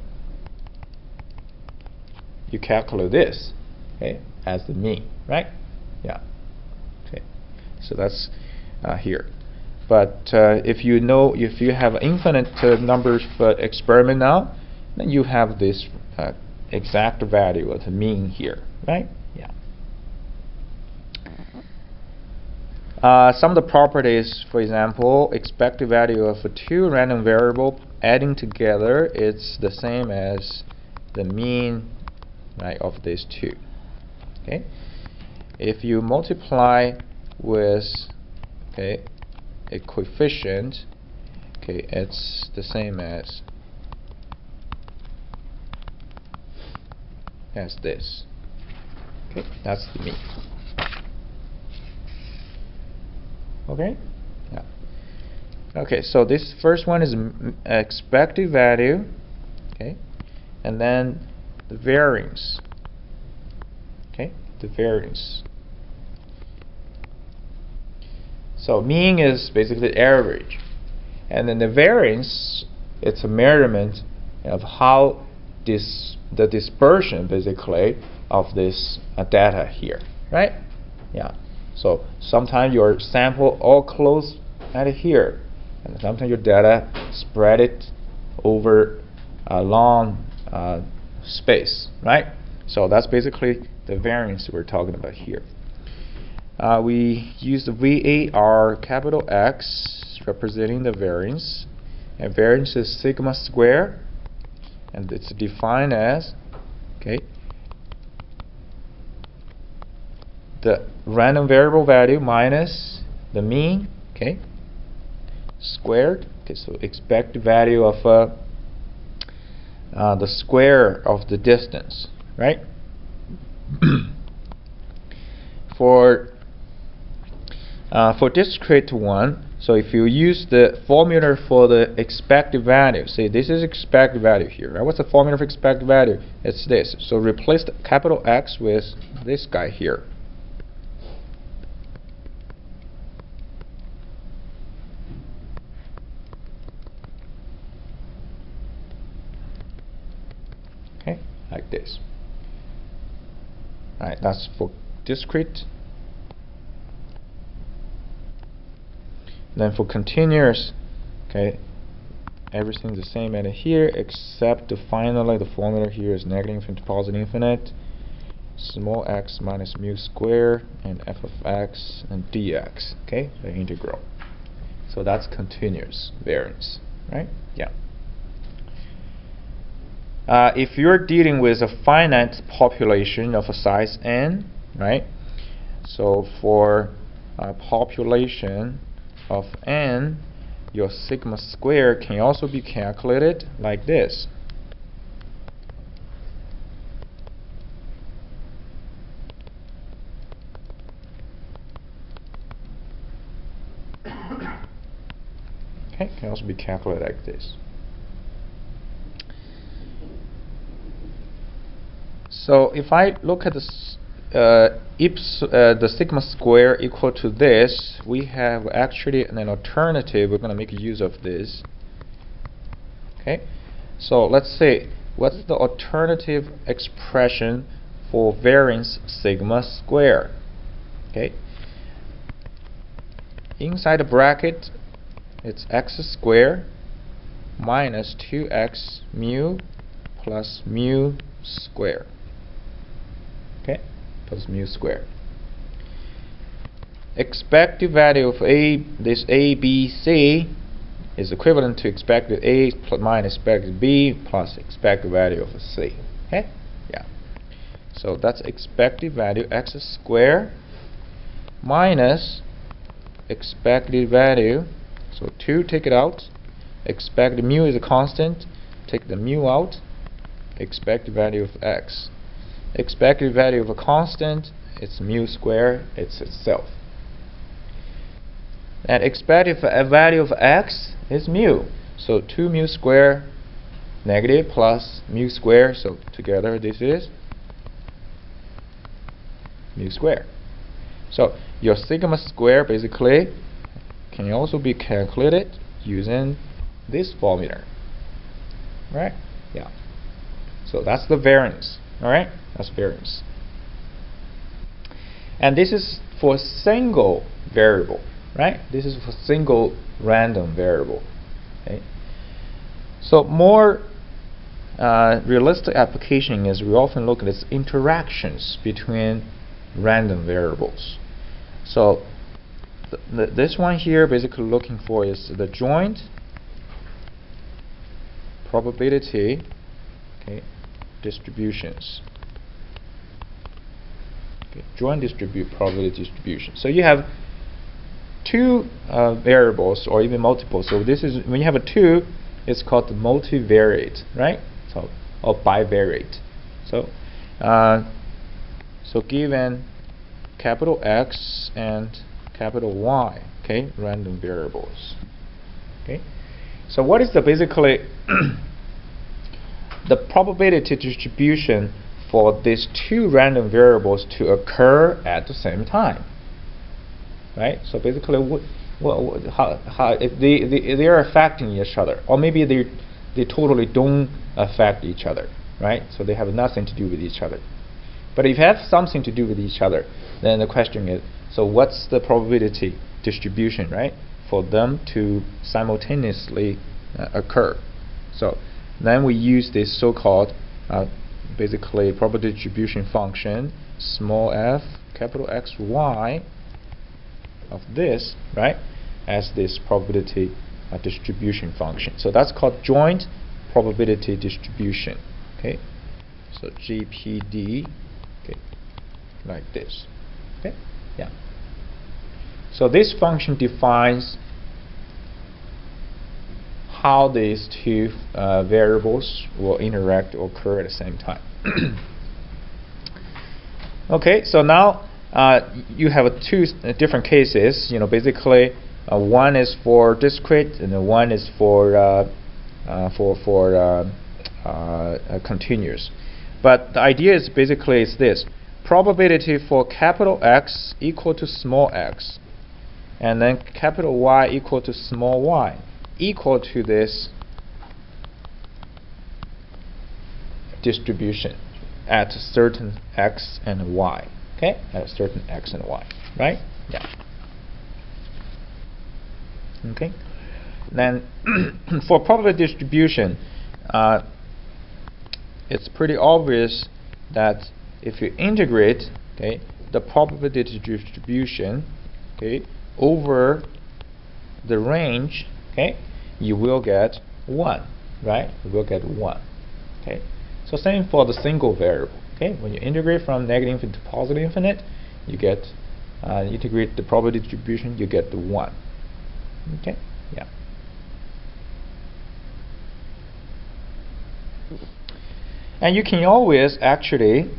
you calculate this, okay, as the mean, right? Yeah. Okay. So that's here. But if you have infinite numbers for experiment now, then you have this exact value of the mean here, right? Yeah. Some of the properties, for example, expected value of two random variable adding together is the same as the mean, right, of these two. Okay, if you multiply with, okay, a coefficient, okay, it's the same as this. Okay, that's the mean. Okay, yeah. Okay, so this first one is expected value, okay, and then the variance. Okay, the variance. So mean is basically the average, and then the variance, it's a measurement of how the dispersion basically of this data here, right? Yeah. So sometimes your sample all close at here, and sometimes your data spread it over a long space, right? So that's basically the variance we're talking about here. We use the VAR capital X representing the variance, and variance is sigma square, and it's defined as, okay, the random variable value minus the mean, okay, squared. Okay, so expected value of the square of the distance, right? For discrete one, so if you use the formula for the expected value, say this is expected value here, right? What's the formula for expected value? It's this. So replace the capital X with this guy here. Okay, like this. Alright, that's for discrete. Then for continuous, okay, everything's the same at here except finally the formula here is negative infinite to positive infinite, small x minus mu square, and f of x and dx, okay, the integral. So that's continuous variance, right? Yeah. If you're dealing with a finite population of a size n, right? So for a population of n, your sigma square can also be calculated like this. Okay, can also be calculated like this. So if I look at the sigma square equal to this, we have actually an alternative. We're going to make use of this. Okay, so let's say what's the alternative expression for variance sigma square? Okay, inside the bracket, it's x squared minus 2x mu plus mu square. Okay, plus mu square. Expected value of this a, b, c is equivalent to expected a minus expected b plus expected value of c. Okay, yeah. So that's expected value x squared minus expected value. So 2, take it out. Expected mu is a constant. Take the mu out. Expected value of x. Expected value of a constant, it's mu squared, it's itself. And expected value of x is mu. So 2 mu squared negative plus mu squared, so together this is mu squared. So your sigma square basically can also be calculated using this formula. Right? Yeah. So that's the variance. Alright? That's variance. And this is for single variable. Right? This is for single random variable. Okay? So more realistic application is we often look at its interactions between random variables. So this one here basically looking for is the joint probability, okay, distributions. Okay, joint probability distribution. So you have two variables or even multiple. So this is when you have a two, it's called the multivariate, right? So or bivariate. So so given capital X and capital Y, okay, random variables. Okay. So what is the basically the probability distribution for these two random variables to occur at the same time? Right. So basically, how if they are affecting each other, or maybe they totally don't affect each other, right? So they have nothing to do with each other. But if you have something to do with each other, then the question is, so what's the probability distribution, right, for them to simultaneously occur? So then we use this so-called basically probability distribution function, small f, capital X, Y, of this, right, as this probability distribution function. So that's called joint probability distribution. Okay, so GPD, okay, like this. Okay, yeah. So this function defines how these two variables will interact or occur at the same time. Okay, so now you have two different cases. You know, basically, one is for discrete, and then one is for continuous. But the idea is basically is this: probability for capital X equal to small x, and then capital Y equal to small y, equal to this distribution at certain x and y. Okay, at a certain x and y, right? Yeah. Okay. Then for probability distribution, it's pretty obvious that if you integrate, okay, the probability distribution, okay, over the range, okay, you will get 1, right? You will get 1. Okay. So same for the single variable. Okay, when you integrate from negative infinite to positive infinite, you get integrate the probability distribution, you get the 1. Okay, yeah. And you can always actually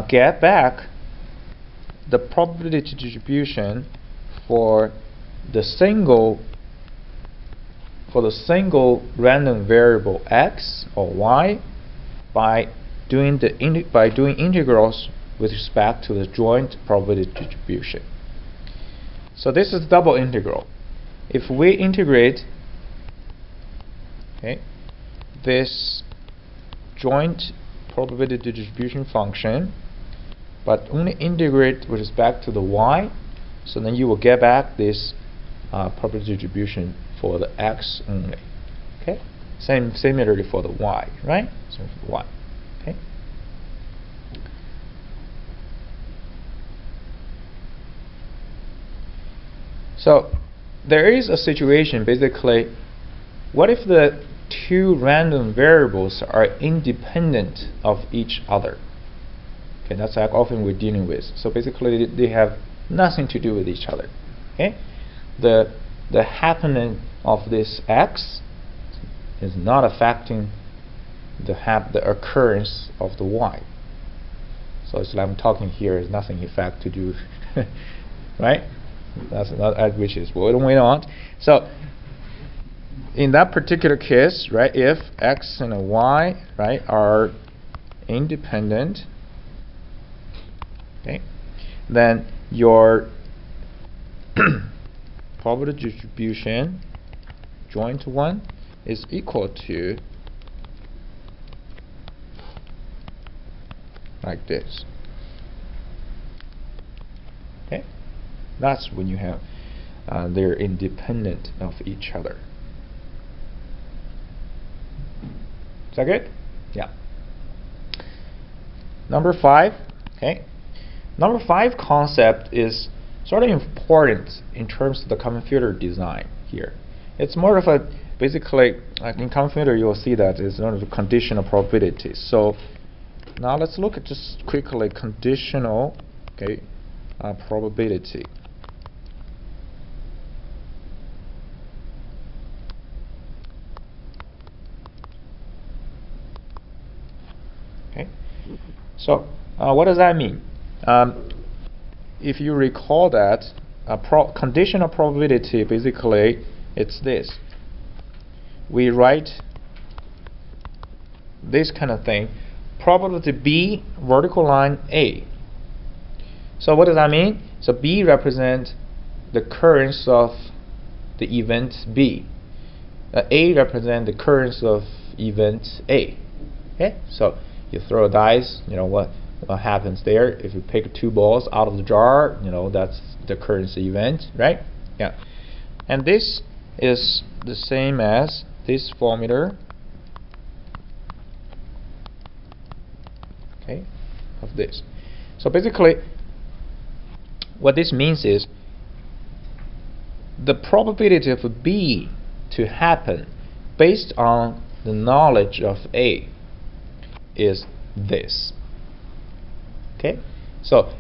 get back the probability distribution for the single random variable x or y by doing integrals with respect to the joint probability distribution. So this is double integral. If we integrate, okay, this joint probability distribution function, but only integrate with respect to the y, so then you will get back this probability distribution for the x only. Okay, similarly for the y, right? So for the y. Okay. So there is a situation, basically, what if the two random variables are independent of each other? Okay, that's like often we're dealing with. So basically they have nothing to do with each other. Okay, the happening of this x is not affecting the occurrence of the y. So it's like I'm talking here is nothing in fact to do, right? That's not which is what we want. So in that particular case, right, if x and y, right, are independent, okay, then your probability distribution joint 1 is equal to like this. Okay, that's when you have they're independent of each other. Is that good? Yeah. Number 5. Okay. Number 5 concept is sort of important in terms of the common filter design here. It's more of a, basically, like in common filter you'll see that it's sort of a conditional probability. So now let's look at just quickly conditional, okay, probability. Okay, so what does that mean? If you recall that conditional probability, basically it's this. We write this kind of thing, probability B, vertical line A. So what does that mean? So B represents the occurrence of the event B. A represents the occurrence of event A. Okay, so you throw a dice, you know what happens there. If you pick 2 balls out of the jar, you know that's the occurrence event, right? Yeah. And this is the same as this formula, okay, of this. So basically what this means is the probability of B to happen based on the knowledge of A is this. Okay, so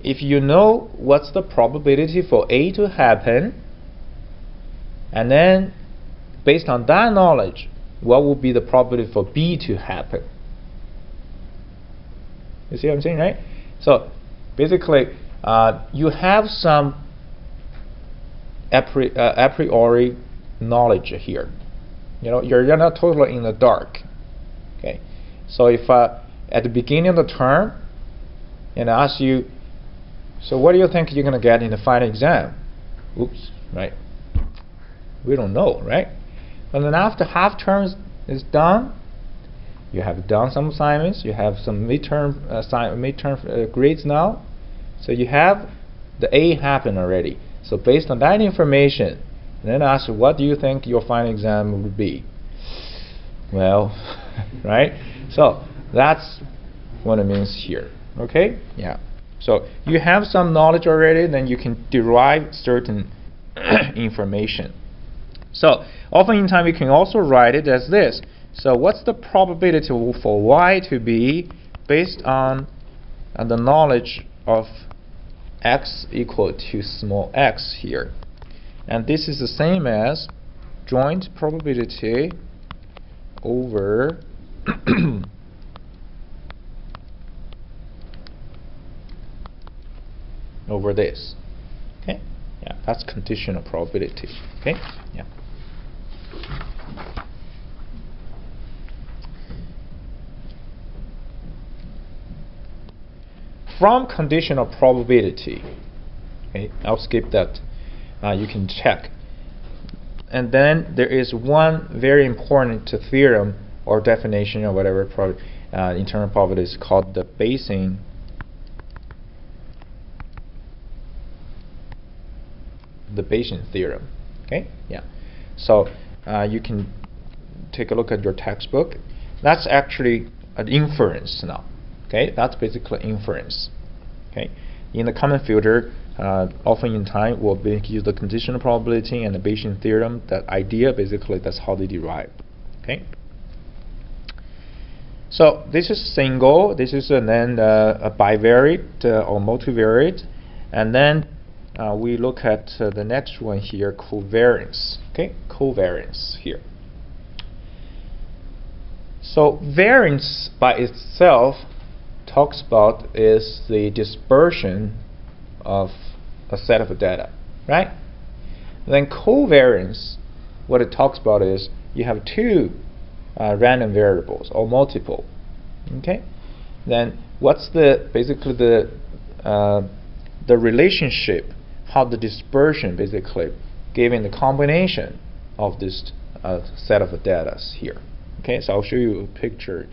if you know what's the probability for A to happen, and then based on that knowledge, what will be the probability for B to happen? You see what I'm saying, right? So basically you have some a priori knowledge here. You know, you're not totally in the dark. Okay, so if at the beginning of the term and I ask you, so what do you think you're going to get in the final exam? Oops, right? We don't know, right? And then after half term is done, you have done some assignments, you have some midterm grades now, so you have the A happen already. So based on that information, and then ask you, what do you think your final exam would be? Well, right? So that's what it means here. Okay? Yeah. So you have some knowledge already, then you can derive certain information. So often in time we can also write it as this. So what's the probability for Y to be based on the knowledge of X equal to small x here? And this is the same as joint probability over over this. Okay? Yeah, that's conditional probability. Okay? Yeah. From conditional probability, okay, I'll skip that. You can check. And then there is one very important theorem or definition or whatever internal probability is called the Bayesian theorem. Okay, yeah. So you can take a look at your textbook. That's actually an inference now. Okay, that's basically inference. Okay, in the common filter, often in time we'll use the conditional probability and the Bayesian theorem. That idea, basically, that's how they derive. Okay. So this is single. This is and then a bivariate or multivariate, and then we look at the next one here, covariance. Okay, covariance here. So variance by itself talks about is the dispersion of a set of data, right? Then covariance, what it talks about is you have 2 random variables or multiple. Okay, then what's the basically the relationship, how the dispersion basically given the combination of this set of data here. Okay, so I'll show you a picture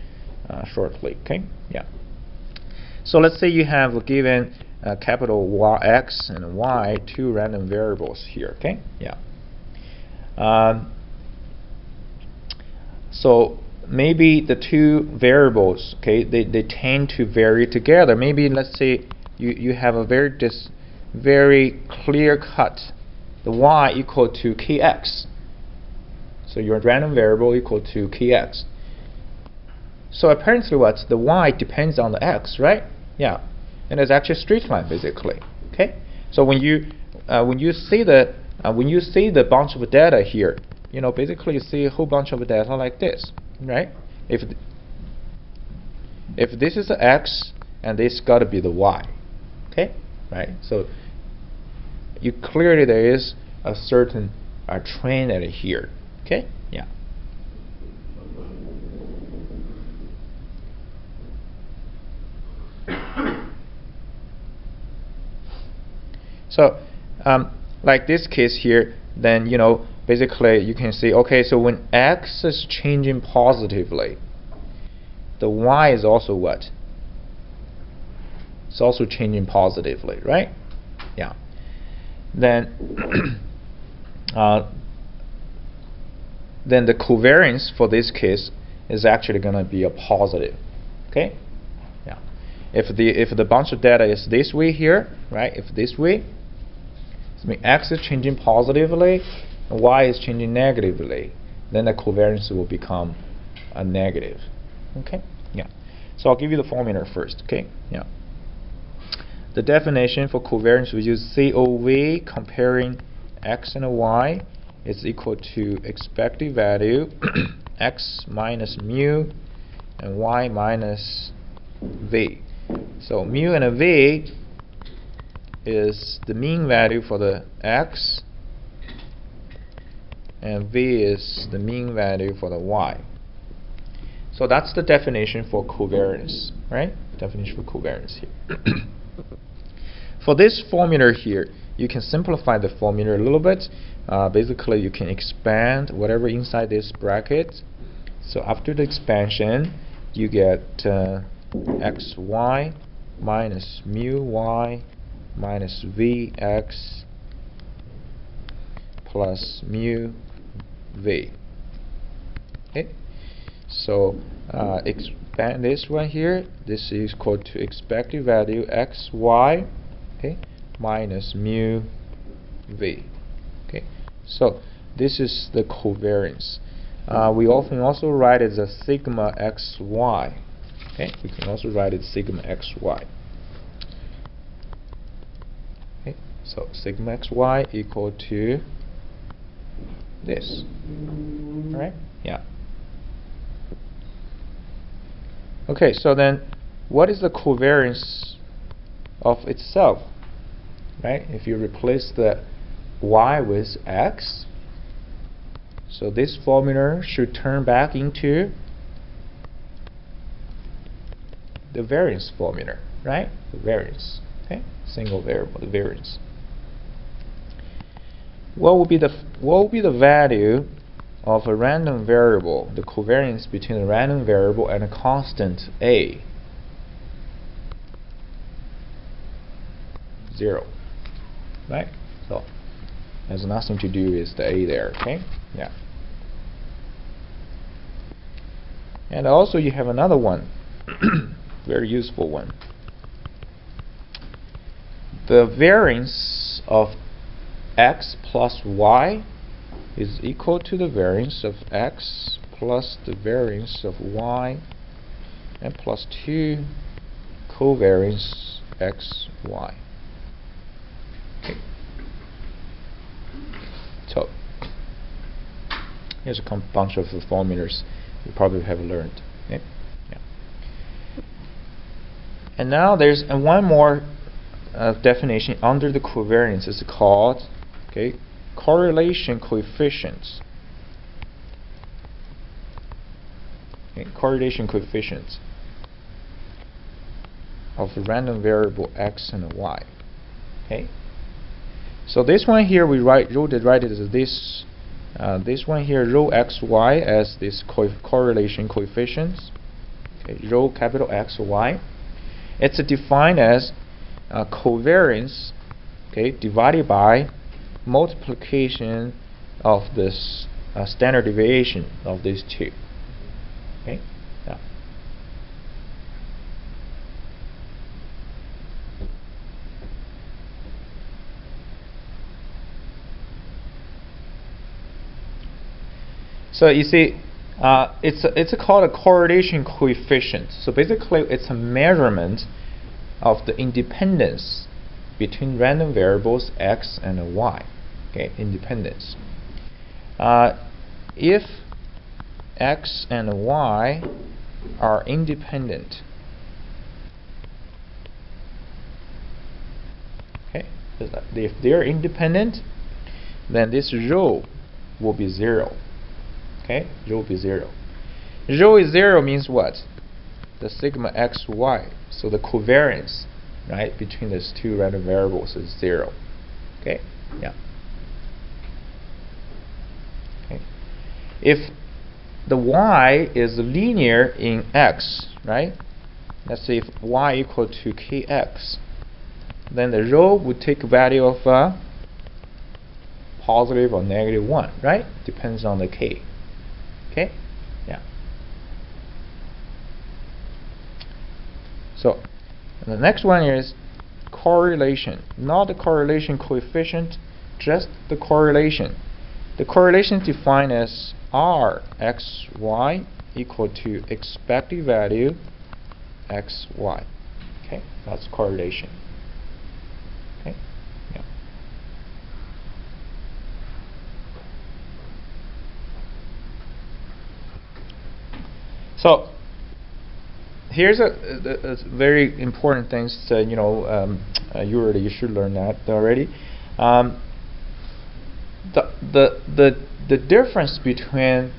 shortly. Okay, yeah. So let's say you have given capital X and Y, 2 random variables here. Okay, yeah. So maybe the 2 variables, okay, they tend to vary together. Maybe let's say you have a very very clear cut. The y equal to kx. So your random variable equal to kx. So apparently what? The y depends on the x, right? Yeah. And it's actually a straight line basically. Okay? So when you see the bunch of data here, basically you see a whole bunch of data like this, right? If this is the x and this got to be the y, okay, right? So you clearly there is a certain trend at here, okay, yeah. So like this case here, then basically you can see, okay, so when x is changing positively, the y is also what? It's also changing positively, right? Yeah. Then then the covariance for this case is actually going to be a positive. Okay? Yeah. If the bunch of data is this way here, right? If this way, so mean x is changing positively and y is changing negatively, then the covariance will become a negative. Okay? Yeah. So I'll give you the formula first. Okay? Yeah. The definition for covariance, we use COV comparing x and y is equal to expected value x minus mu and y minus v. So mu and v is the mean value for the x and v is the mean value for the y. So that's the definition for covariance, right? Definition for covariance here. For this formula here, you can simplify the formula a little bit. Basically, you can expand whatever inside this bracket. So after the expansion, you get xy minus mu y minus vx plus mu v. Okay. So expand this one here. This is equal to expected value xy, okay, minus mu v. Okay. So this is the covariance. We often also write it as sigma xy. Okay. We can also write it sigma xy. Okay. So sigma xy equal to this. All right. Yeah. Okay, so then what is the covariance of itself, right? If you replace the y with x, so this formula should turn back into the variance formula, right? The variance, okay? Single variable, the variance. What will be the value of a random variable, the covariance between a random variable and a constant a? 0, right? So there's nothing to do with the a there, okay? Yeah. And also you have another one, very useful one. The variance of x plus y is equal to the variance of x plus the variance of y and plus 2 covariance x, y. Okay. So here's a bunch of the formulas you probably have learned. Okay? Yeah. And now there's one more definition under the covariance. It's called, okay, correlation coefficients. Okay, correlation coefficients of the random variable x and y. Okay. So this one here we write it as this. This one here, rho xy, as this correlation coefficients. Okay, rho capital X Y. It's defined as covariance, okay, divided by multiplication of this standard deviation of these two. Okay. Yeah. So you see, it's called a correlation coefficient. So basically, it's a measurement of the independence between random variables x and y. Okay, independence. If x and y are independent, okay, if they're independent, then this rho will be 0. Okay, rho will be 0. Rho is 0 means what? The sigma x, y. So the covariance, right, between these two random variables is 0. Okay, yeah. Okay. If the y is linear in x, right? Let's say if y equal to kx, then the rho would take a value of positive or negative 1, right? Depends on the k. Okay? Yeah. So the next one is correlation. Not the correlation coefficient, just the correlation. The correlation is defined as Rxy equal to expected value xy. Okay? That's correlation. Okay? Yeah. So here's a very important things to, you should learn that already. The difference between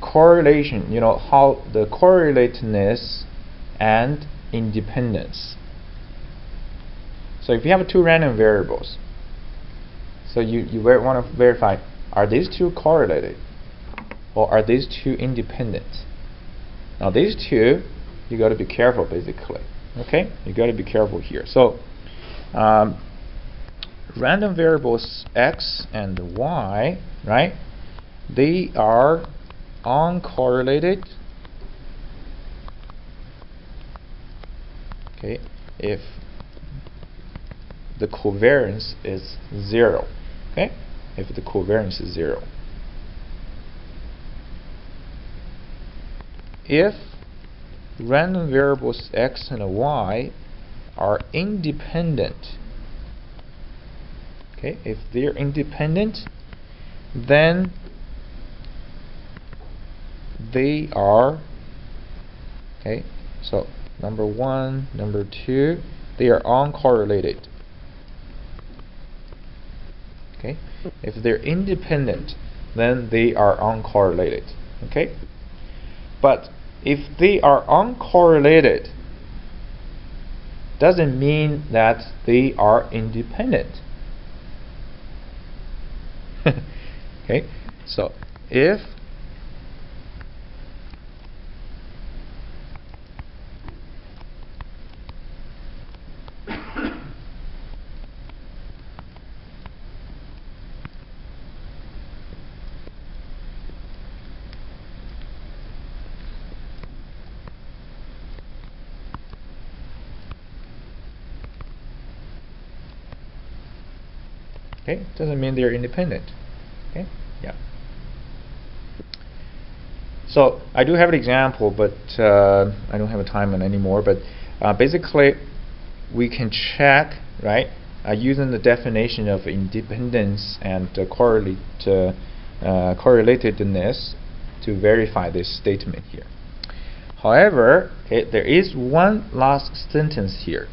correlation, how the correlatedness and independence. So if you have two random variables, so you want to verify, are these two correlated or are these two independent? Now these two, you got to be careful basically. Okay, you got to be careful here. So random variables x and y, right? They are uncorrelated. Okay, if the covariance is 0. Okay, if the covariance is 0. If random variables x and y are independent, okay, if they're independent, then they are, okay, so number 1, number 2, they are uncorrelated. Okay, if they're independent, then they are uncorrelated. Okay, but if they are uncorrelated, doesn't mean that they are independent. Okay, so if okay, doesn't mean they're independent. Okay, yeah. So I do have an example, but I don't have a time on anymore. But basically, we can check, right, using the definition of independence and correlatedness to verify this statement here. However, okay, there is one last sentence here.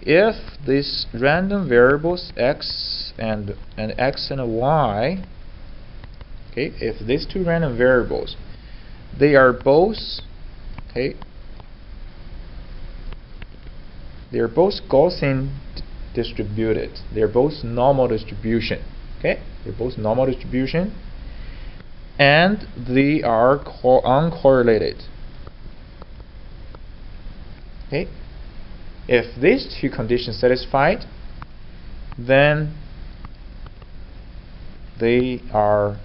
If these random variables x and x and y, okay, if these two random variables, they are both, okay, they are both Gaussian distributed. They are both normal distribution. Okay, they're both normal distribution, and they are uncorrelated. Okay. If these two conditions satisfied, then they are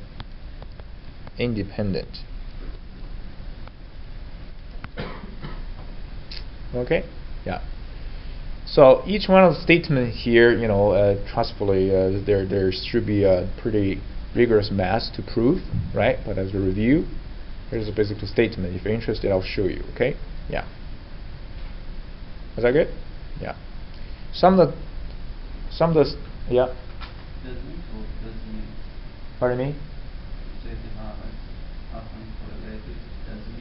independent. Okay? Yeah. So each one of the statements here, trustfully, there should be pretty rigorous math to prove, right? But as a review, here's a basic statement. If you're interested, I'll show you. Okay? Yeah. Is that good? Yeah. Some of the yeah. Pardon me?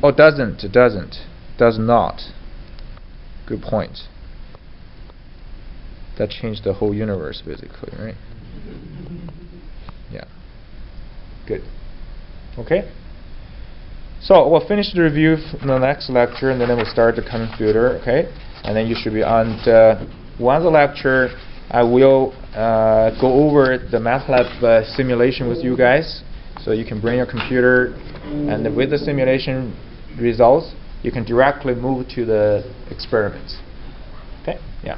Oh, does not. Good point. That changed the whole universe, basically, right? Yeah. Good. Okay. So we'll finish the review in the next lecture, and then we'll start the computer. Okay. And then you should be on one of the lecture. I will go over the MATLAB simulation with you guys, so you can bring your computer, and with the simulation results, you can directly move to the experiments. Okay? Yeah.